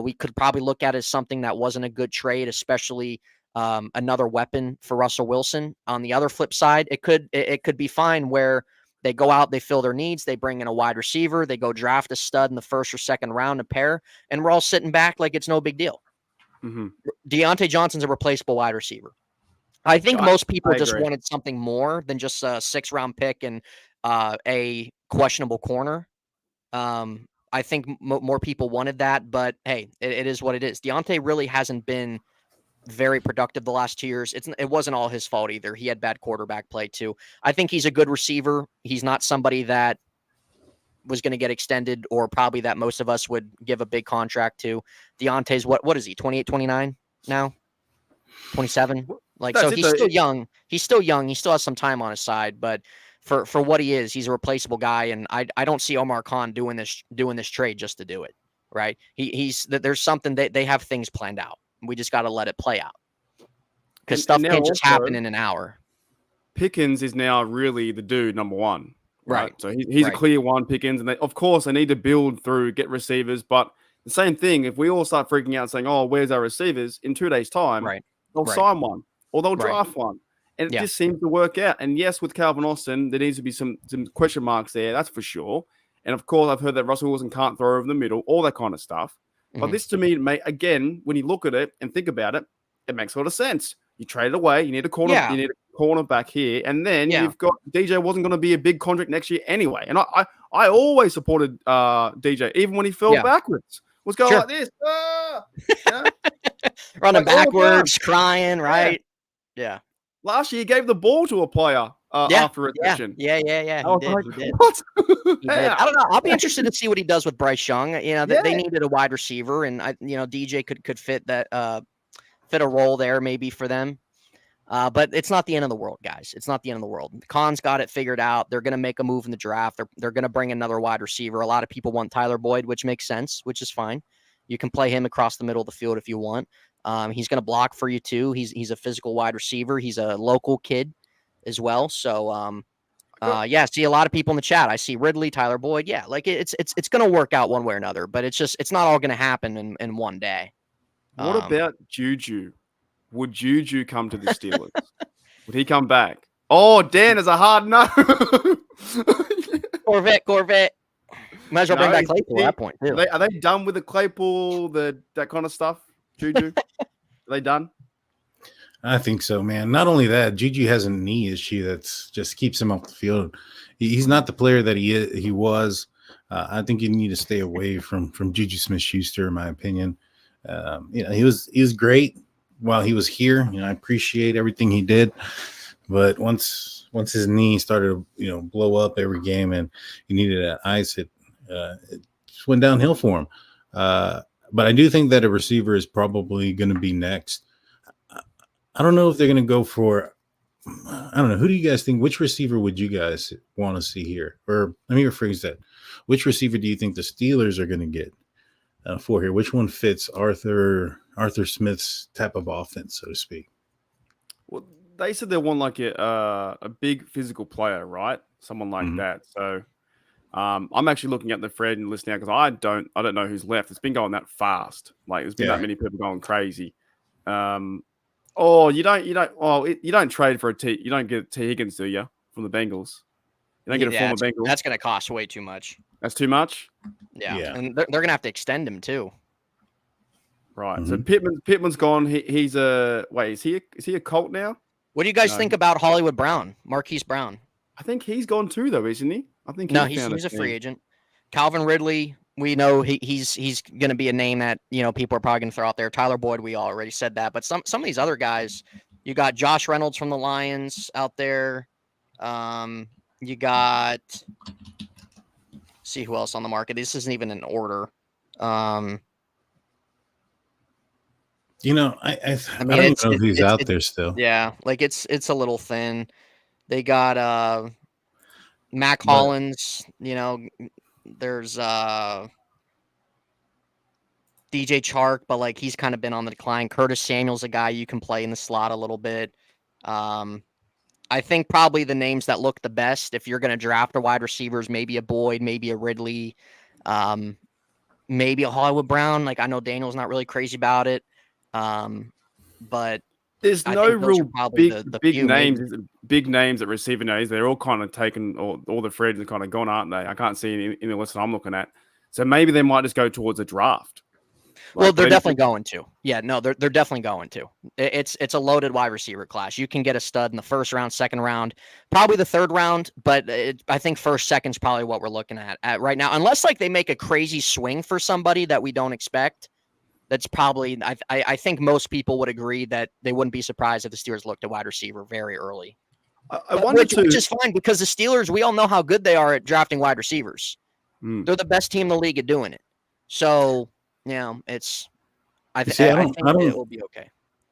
we could probably look at it as something that wasn't a good trade, especially another weapon for Russell Wilson. On the other flip side, it could be fine where they go out, they fill their needs, they bring in a wide receiver, they go draft a stud in the first or second round, a pair, and we're all sitting back like it's no big deal. Deontay Johnson's a replaceable wide receiver. I think most people just wanted something more than just a 6th-round pick and a questionable corner. I think more people wanted that, but hey, it is what it is. Deontay really hasn't been very productive the last 2 years. It wasn't all his fault either. He had bad quarterback play too. I think he's a good receiver. He's not somebody that was going to get extended or probably that most of us would give a big contract to. Deontay's what is he? 28, 29 now? 27? Like, so he's still young. He's still young. He still has some time on his side, but for what he is, he's a replaceable guy. And I don't see Omar Khan doing this trade just to do it. Right. There's something that they have things planned out. We just got to let it play out because stuff can't just happen in an hour. Pickens is now really the dude, number 1. Right. So he's a clear one, Pickens. And of course, they need to build through, get receivers. But the same thing, if we all start freaking out saying, oh, where's our receivers? In 2 days' time, they'll sign one or they'll draft one. And it just seems to work out. And yes, with Calvin Austin, there needs to be some question marks there. That's for sure. And of course, I've heard that Russell Wilson can't throw over the middle, all that kind of stuff. But this to me, again, when you look at it and think about it, it makes a lot of sense. You trade it away. You need a corner. You need a corner back here, and then you've got DJ wasn't going to be a big contract next year anyway. And I always supported DJ, even when he fell backwards. Was going like this, running backwards, crying, right? Yeah. Last year, he gave the ball to a player after reception. Yeah. He did. What? He did. I don't know. I'll be interested to see what he does with Bryce Young. They needed a wide receiver, and DJ could fit that fit a role there maybe for them. But it's not the end of the world, guys. It's not the end of the world. Khan's got it figured out. They're going to make a move in the draft. They're going to bring another wide receiver. A lot of people want Tyler Boyd, which makes sense, which is fine. You can play him across the middle of the field if you want. He's going to block for you too. He's a physical wide receiver. He's a local kid as well. So Yeah, see a lot of people in the chat. I see Ridley, Tyler Boyd. Yeah, like it's going to work out one way or another, but it's not all going to happen in one day. What about Juju? Would Juju come to the Steelers? Would he come back? Oh, Dan is a hard no. Corvette. Might as well bring No, back Claypool at that point too. Are they done with the Claypool, that kind of stuff? Juju, are they done? I think so, man. Not only that, Juju has a knee issue that's just keeps him off the field. He's not the player that he was. I think you need to stay away from Juju Smith-Schuster, in my opinion. He was great while he was here. I appreciate everything he did, but once his knee started to blow up every game and he needed that ice, it just went downhill for him. But I do think that a receiver is probably going to be next. I don't know if they're going to go for, I don't know. Who do you guys think? Which receiver would you guys want to see here? Or let me rephrase that. Which receiver do you think the Steelers are going to get for here? Which one fits Arthur Smith's type of offense, so to speak? Well, they said they want like a big physical player, right? Someone like that. So I'm actually looking at the thread and listening out because I don't know who's left. It's been going that fast. Like there's been that many people going crazy. You don't trade for you don't get T. Higgins, do you, from the Bengals? You don't get a former Bengal. That's going to cost way too much. That's too much? Yeah. And they're going to have to extend him too. Right. So Pittman's gone. He's is he a Colt now? What do you guys think about Hollywood Brown, Marquise Brown? I think he's gone too, though, isn't he? I think he's a free agent. Calvin Ridley, we know he's going to be a name that people are probably going to throw out there. Tyler Boyd, we already said that, but some of these other guys, you got Josh Reynolds from the Lions out there. You got see who else on the market. This isn't even in order. I don't know who's out there still. Yeah, like it's a little thin. They got Mac Hollins, there's DJ Chark, but like he's kind of been on the decline. Curtis Samuel's a guy you can play in the slot a little bit. I think probably the names that look the best if you're going to draft a wide receivers, maybe a Boyd, maybe a Ridley, maybe a Hollywood Brown. Like I know Daniel's not really crazy about it. But there's no real big names, maybe. Big names at receiver names. They're all kind of taken, all the threads are kind of gone, aren't they? I can't see any in the list that I'm looking at. So maybe they might just go towards a draft. Well, they're definitely going to. Yeah, no, they're definitely going to. It's a loaded wide receiver class. You can get a stud in the first round, second round, probably the third round, but I think first, second's probably what we're looking at right now. Unless like they make a crazy swing for somebody that we don't expect. That's probably, I think most people would agree that they wouldn't be surprised if the Steelers looked at wide receiver very early. Which is fine because the Steelers, we all know how good they are at drafting wide receivers. They're the best team in the league at doing it. So, it's, I think it will be okay.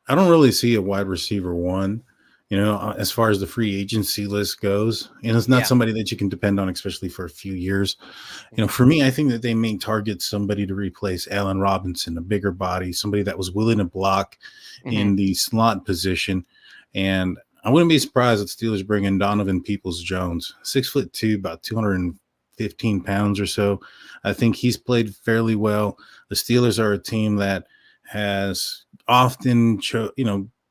I don't really see a wide receiver one, as far as the free agency list goes. And it's not somebody that you can depend on, especially for a few years. For me, I think that they may target somebody to replace Allen Robinson, a bigger body, somebody that was willing to block in the slot position. And I wouldn't be surprised if Steelers bring in Donovan Peoples-Jones, 6'2", about 215 pounds or so. I think he's played fairly well. The Steelers are a team that has often,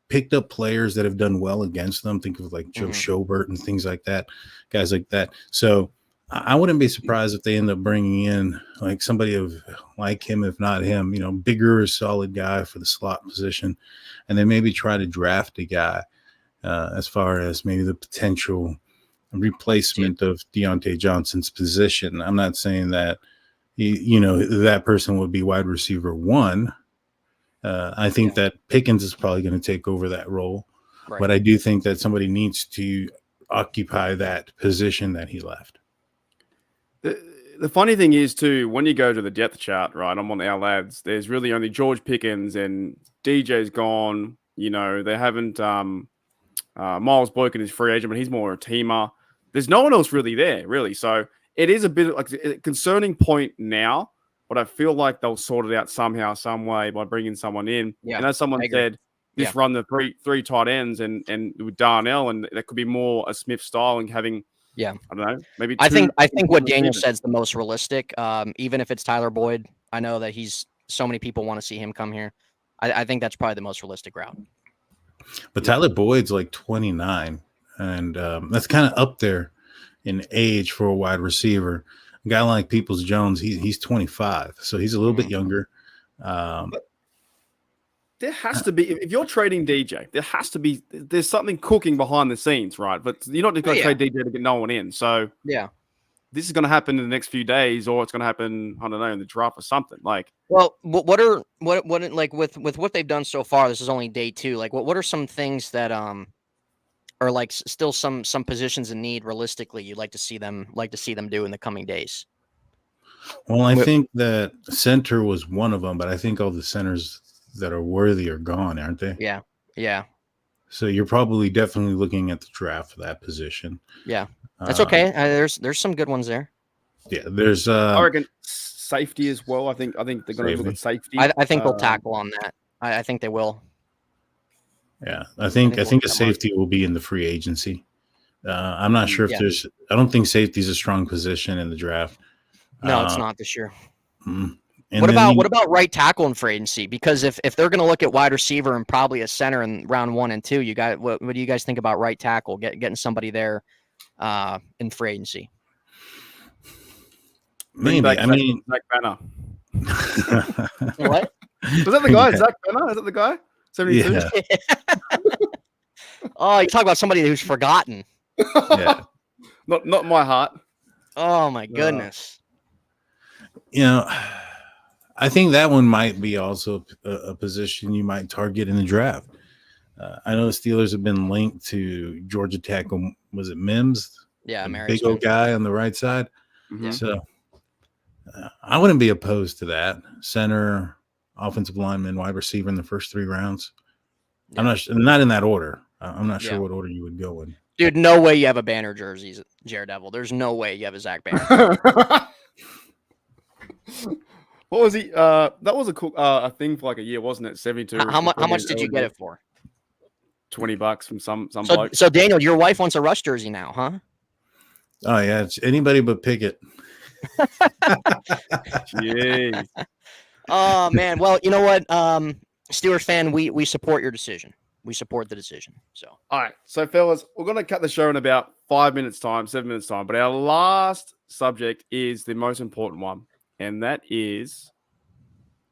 picked up players that have done well against them. Think of like Joe Schobert and things like that, guys like that. So I wouldn't be surprised if they end up bringing in like somebody like him, if not him, bigger, solid guy for the slot position, and then maybe try to draft a guy as far as maybe the potential replacement of Deontay Johnson's position. I'm not saying that that person would be wide receiver one. I think that Pickens is probably going to take over that role, but I do think that somebody needs to occupy that position that he left. The funny thing is too, when you go to the depth chart, right, I'm on our lads, there's really only George Pickens and DJ's gone. They haven't Miles Boykin is free agent, but he's more a teamer. There's no one else really there, really. So it is a bit like a concerning point now. But I feel like they'll sort it out somehow, some way by bringing someone in. Yeah, and as someone said, just run the three tight ends and with Darnell, and that could be more a Smith style and having Yeah. I don't know. Maybe I think two what Daniel receivers. said is the most realistic. Even if it's Tyler Boyd, I know that he's so many people want to see him come here. I think that's probably the most realistic route. But Tyler Boyd's like 29, and that's kind of up there in age for a wide receiver. A guy like Peoples Jones, he's 25, so he's a little bit younger. There has to be, if you're trading DJ, there's something cooking behind the scenes, right? But you're not just going to trade DJ to get no one in. So Yeah. this is going to happen in the next few days, or it's going to happen, I don't know, in the draft or something. Like, Well, what like with what they've done so far? This is only day 2. Like, what are some things that are like still some positions in need realistically you'd like to see them do in the coming days? Well, I think that center was one of them, but I think all the centers that are worthy are gone, aren't they? Yeah. Yeah. So you're probably definitely looking at the draft for that position. Yeah. That's okay. There's some good ones there. Yeah, there's I reckon safety as well. I think they're going to look at safety. I think they'll tackle on that. I think they will. Yeah, I think we'll a safety will be in the free agency. I'm not sure if I don't think safety is a strong position in the draft. No, it's not this year. And what about right tackle in free agency? Because if they're going to look at wide receiver and probably a center in round 1 and 2, what do you guys think about right tackle? Getting somebody there in free agency. Maybe. I mean, Zach Banner. What? Was that the guy? Zach Banner? Is that the guy? 72? Yeah. Oh, you talk about somebody who's forgotten. Yeah. Not my heart. Oh my goodness. I think that one might be also a position you might target in the draft. I know the Steelers have been linked to Georgia tackle. Was it Mims? Yeah, big old guy on the right side. Mm-hmm. So I wouldn't be opposed to that. Center, offensive lineman, wide receiver in the first 3 rounds. Yeah. I'm not in that order. I'm not sure what order you would go in. Dude, no way you have a Banner jerseys, Daredevil. There's no way you have a Zach Banner. What was he? That was a thing for like a year, wasn't it? 72. How much did you get it for? $20 from some bloke. So Daniel, your wife wants a Rush jersey now, huh? Oh yeah, it's anybody but Pickett. Jeez. Oh man. Well, you know what? Steelers fan, we support your decision. We support the decision. So All right. So fellas, we're gonna cut the show in about 7 minutes time, but our last subject is the most important one, and that is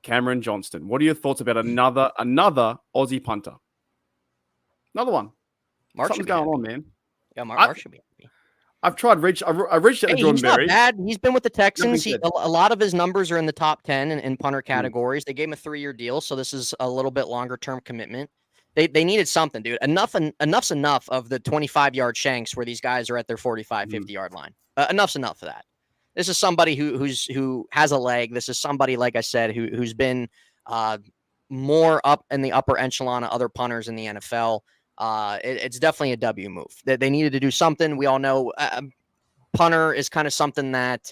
Cameron Johnston. What are your thoughts about another Aussie punter? Another one. Mark Something's going on, man. Yeah, Mark should be happy. I've tried I reached out to Jordan He's not Berry. bad. He's been with the Texans. Nothing A lot of his numbers are in the top 10 in punter categories. They gave him a 3-year deal, so this is a little bit longer term commitment. They needed something, dude. Enough's enough of the 25-yard shanks where these guys are at their 45, 50-yard line. Enough's enough of that. This is somebody who has a leg. This is somebody, like I said, who's been more up in the upper echelon of other punters in the NFL. It's definitely a W move. They needed to do something. We all know punter is kind of something that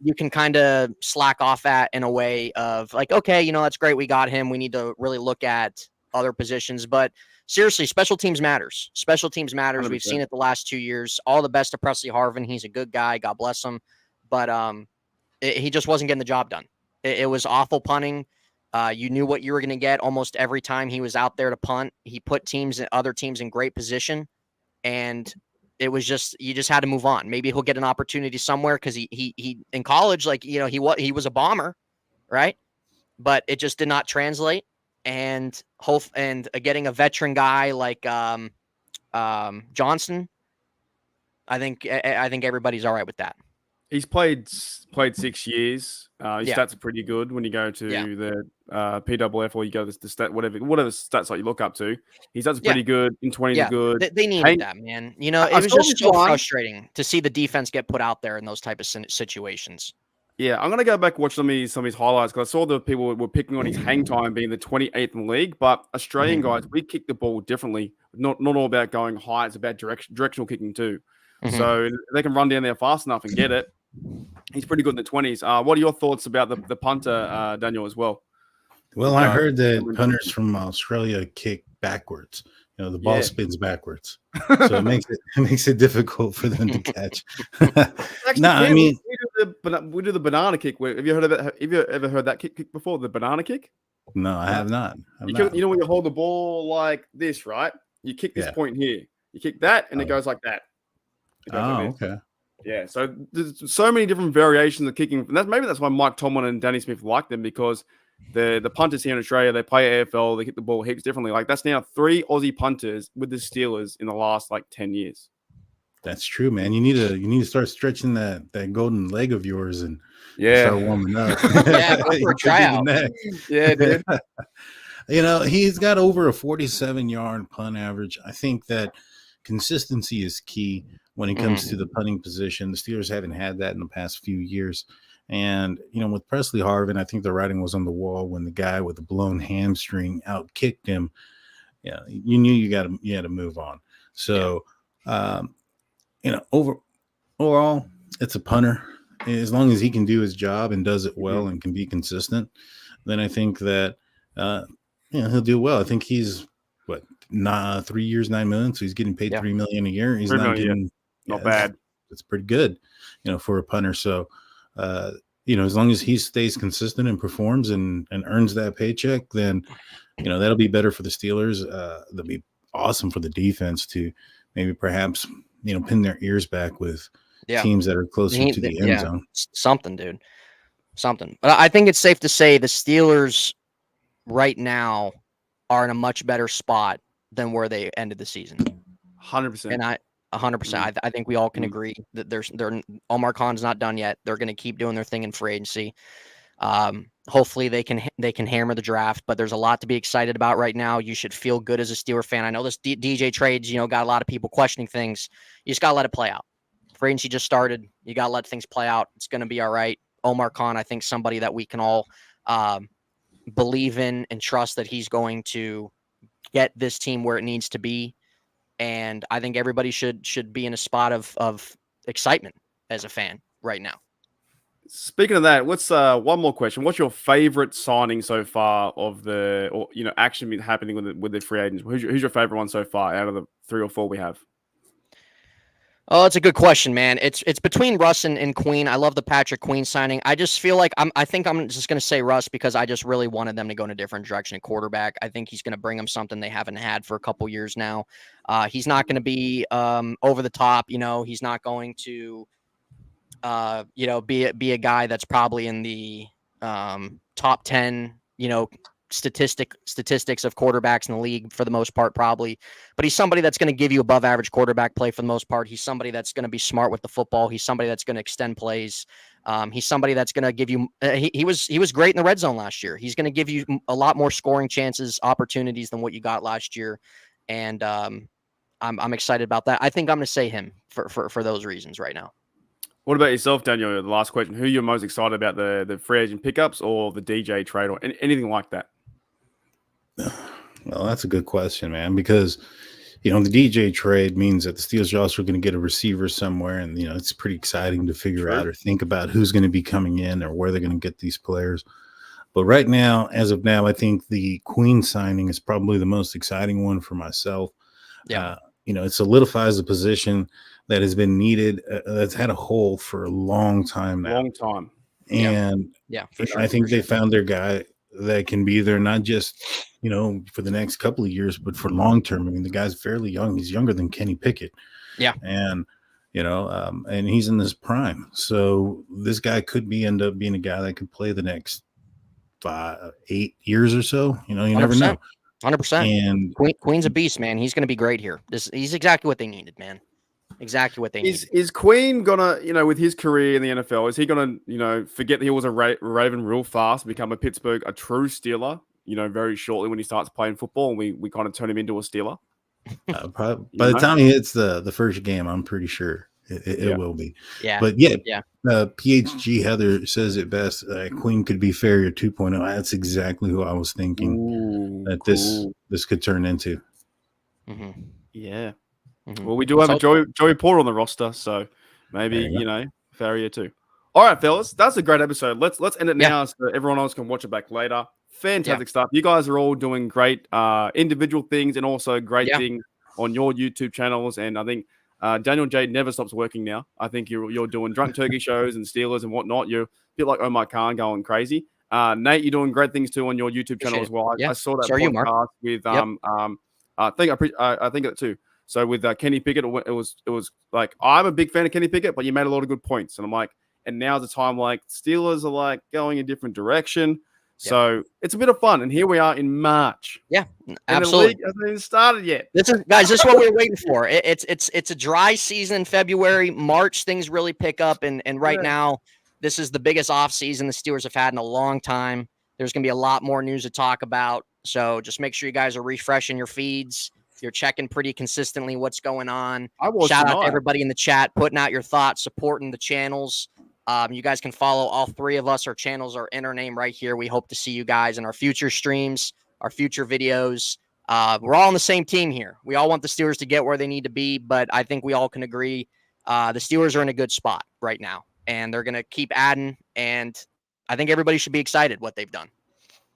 you can kind of slack off at in a way of like, okay, that's great. We got him. We need to really look at other positions. But seriously, special teams matters. Special teams matters. 100%. We've seen it the last 2 years. All the best to Presley Harvin. He's a good guy. God bless him. But he just wasn't getting the job done. It was awful punting. You knew what you were going to get almost every time he was out there to punt. He put other teams in great position, and it was just you just had to move on. Maybe he'll get an opportunity somewhere because he in college, like he was a bomber, right? But it just did not translate. And getting a veteran guy like Johnson, I think everybody's all right with that. He's played 6 years. His stats are pretty good when you go to the PWF or you go to the stat whatever stats like you look up to. His stats are pretty good. In 20s are good. They needed that, man. It was just so frustrating to see the defense get put out there in those type of situations. Yeah, I'm gonna go back and watch some of his highlights because I saw the people were picking on his hang time being the 28th in the league. But Australian guys, we kick the ball differently. Not all about going high. It's about directional kicking too. Mm-hmm. So they can run down there fast enough and get it. He's pretty good in the 20s. What are your thoughts about the punter, Daniel, as well? Well, I heard that punters from Australia kick backwards. The ball Yeah. spins backwards, so it makes it difficult for them to catch. Actually, No, I Cam, mean, we do the banana kick. Have you heard of it? Have you ever heard that kick before? The banana kick. no, I have not. You know when you hold the ball like this, right? You kick this Yeah. point here. You kick that, and it Oh. goes like that. It goes Oh, like this. okay. Yeah. So there's so many different variations of kicking. And maybe that's why Mike Tomlin and Danny Smith like them, because the punters here in Australia, they play AFL, they kick the ball heaps differently. Like that's now 3 Aussie punters with the Steelers in the last like 10 years. That's true, man. You need to start stretching that golden leg of yours and Yeah. start warming up. Yeah, go for a You're tryout. doing that. Yeah, dude. He's got over a 47-yard punt average. I think that consistency is key when it comes to the punting position. The Steelers haven't had that in the past few years. And, with Presley Harvin, I think the writing was on the wall when the guy with the blown hamstring out-kicked him. Yeah, you knew you had to move on. So, overall, it's a punter. As long as he can do his job and does it well and can be consistent, then I think that he'll do well. I think he's 3 years, $9 million, so he's getting paid $3 million a year. He's not getting not bad. It's pretty good, for a punter. So, as long as he stays consistent and performs and earns that paycheck, then that'll be better for the Steelers. That'll be awesome for the defense to maybe perhaps pin their ears back with teams that are closer to the end zone. Something, dude. Something. But I think it's safe to say the Steelers right now are in a much better spot than where they ended the season. 100%. And 100%. I think we all can agree that Omar Khan's not done yet. They're going to keep doing their thing in free agency. Hopefully they can hammer the draft, but there's a lot to be excited about right now. You should feel good as a Steeler fan. I know this DJ trades, got a lot of people questioning things. You just got to let it play out. Free agency just started. You got to let things play out. It's going to be all right. Omar Khan, I think somebody that we can all believe in and trust that he's going to get this team where it needs to be. And I think everybody should be in a spot of excitement as a fan right now. Speaking of that, what's one more question? What's your favorite signing so far of action happening with the free agents? Who's your favorite one so far out of the 3 or 4 we have? Oh, it's a good question, man. It's between Russ and Queen. I love the Patrick Queen signing. I just feel like I think I'm just going to say Russ because I just really wanted them to go in a different direction at quarterback. I think he's going to bring them something they haven't had for a couple years now. He's not going to be over the top. He's not going to be a guy that's probably in the top 10, statistics of quarterbacks in the league for the most part, probably, but he's somebody that's going to give you above average quarterback play for the most part. He's somebody that's going to be smart with the football. He's somebody that's going to extend plays. He's somebody that's going to give you, he was great in the red zone last year. He's going to give you a lot more scoring chances, opportunities than what you got last year. And I'm excited about that. I think I'm going to say him for those reasons right now. What about yourself, Daniel? The last question: who you're most excited about, the free agent pickups or the DJ trade or anything like that? Well, that's a good question, man, because, the DJ trade means that the Steelers are also going to get a receiver somewhere. And, it's pretty exciting to figure out or think about who's going to be coming in or where they're going to get these players. But right now, as of now, I think the Queen signing is probably the most exciting one for myself. Yeah. It solidifies a position that has been needed, that's had a hole for a long time now. Long time. And for sure, I think they found their guy that can be there, not just, for the next couple of years, but for long term. I mean, the guy's fairly young. He's younger than Kenny Pickett. Yeah. And, and he's in his prime. So this guy could end up being a guy that could play the next 8 years or so. You never know. 100%. And Queen's a beast, man. He's going to be great here. He's exactly what they needed, man. Exactly what they need. Is Queen gonna, with his career in the NFL, is he gonna, forget that he was a Raven real fast, become a true Steeler, very shortly when he starts playing football, and we kind of turn him into a Steeler? Probably, by the time he hits the first game, I'm pretty sure it will be. Yeah. But PHG Heather says it best. Queen could be Farrier 2.0. That's exactly who I was thinking this could turn into. Mm-hmm. Yeah. Mm-hmm. Well, we do have a Joey Porter on the roster, so maybe Farrier too. All right, fellas, that's a great episode. Let's end it now so everyone else can watch it back later. Fantastic stuff. You guys are all doing great individual things and also great things on your YouTube channels. And I think Daniel J never stops working now. I think you're doing drunk turkey shows and Steelers and whatnot. You're a bit like Omar Khan going crazy. Nate, you're doing great things too on your YouTube channel as well. I saw that podcast with I think it too. So with Kenny Pickett, it was like, I'm a big fan of Kenny Pickett, but you made a lot of good points. And I'm like, and now's the time, like, Steelers are like going a different direction. So it's a bit of fun. And here we are in March. Yeah, absolutely. And the league hasn't even started yet. This is what we're waiting for. It's a dry season in February. March, things really pick up. And right now, this is the biggest offseason the Steelers have had in a long time. There's going to be a lot more news to talk about. So just make sure you guys are refreshing your feeds. You're checking pretty consistently what's going on. Shout out to everybody in the chat, putting out your thoughts, supporting the channels. You guys can follow all three of us. Our channels are in our name right here. We hope to see you guys in our future streams, our future videos. We're all on the same team here. We all want the Steelers to get where they need to be, but I think we all can agree the Steelers are in a good spot right now, and they're going to keep adding, and I think everybody should be excited what they've done.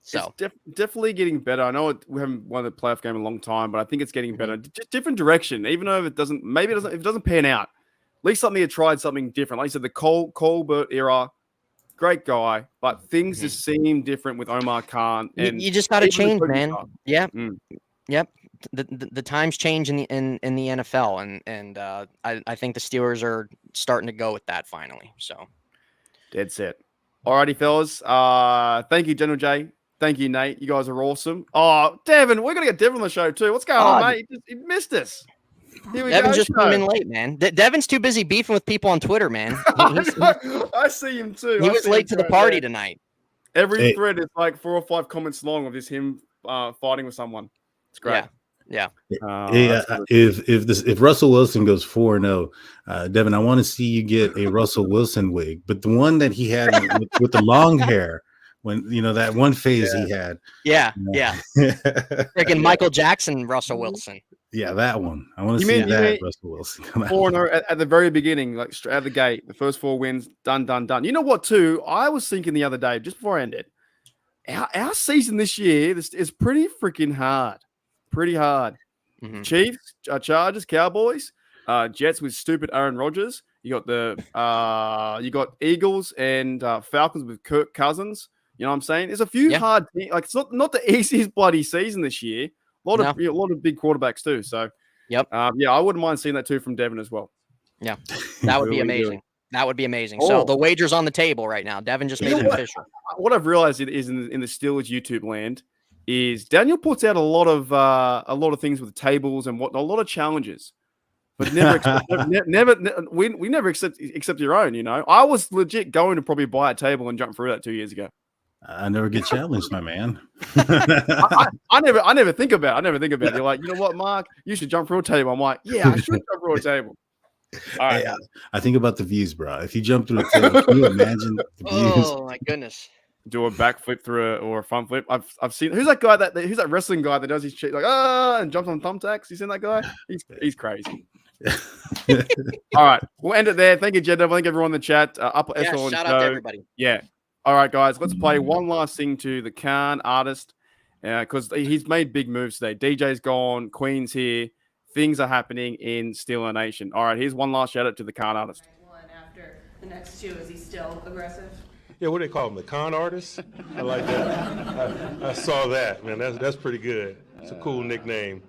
So it's definitely getting better. I know we haven't won the playoff game in a long time, but I think it's getting better. Just different direction, even though if it doesn't pan out. At least something had tried something different. Like you said, the Colbert era, great guy, but things just seem different with Omar Khan. And you just got to change, man. Yeah, yep. The times change in the NFL, and I think the Steelers are starting to go with that finally. So, dead set. Alrighty, fellas. Thank you, General J. Thank you, Nate. You guys are awesome. Oh, Devin, we're gonna get Devin on the show too. What's going on, mate? He missed us. Devin just came in late, man. Devin's too busy beefing with people on Twitter, man. I see him too. He was late to the party tonight. Every thread is like 4 or 5 comments long of just him fighting with someone. It's great. Yeah. If Russell Wilson goes 4-0, Devin, I want to see you get a Russell Wilson wig, but the one that he had with the long hair. When that one phase he had. Yeah. Freaking Michael Jackson, Russell Wilson. Yeah, that one. I want to see that Russell Wilson come out. 4-0 at the very beginning, like straight out of the gate, the first 4 wins, done. You know what, too? I was thinking the other day, just before I ended, our season this year is pretty freaking hard. Pretty hard. Mm-hmm. Chiefs, Chargers, Cowboys, Jets with stupid Aaron Rodgers. You got you got Eagles and Falcons with Kirk Cousins. You know what I'm saying? There's a few hard, like it's not the easiest bloody season this year. A lot of big quarterbacks too. So, I wouldn't mind seeing that too from Devin as well. Yeah, that would be amazing. That would be amazing. So the wager's on the table right now. Devin just made it official. What I've realized is in the Steelers YouTube land is Daniel puts out a lot of things with tables and a lot of challenges. But we never accept your own. You know, I was legit going to probably buy a table and jump through that 2 years ago. I never get challenged, my man. I never think about it. You're like, you know what, Mark? You should jump through a table. I'm like, yeah, I should jump through a table. All right. Hey, I think about the views, bro. If you jump through a table, can you imagine the views? Oh my goodness. Do a backflip through or a front flip. I've seen who's that wrestling guy that does his shit like and jumps on thumbtacks. You seen that guy? He's crazy. All right, we'll end it there. Thank you, Jed. Thank everyone in the chat. Upper echelon shout show. out to everybody. Yeah. All right, guys. Let's play one last thing to the Khan artist because he's made big moves today. DJ's gone. Queen's here. Things are happening in Steeler Nation. All right, here's one last shout out to the Khan artist. One after the next 2, is he still aggressive? Yeah, what do they call him? The con artist? I like that. I saw that, man. That's pretty good. It's a cool nickname.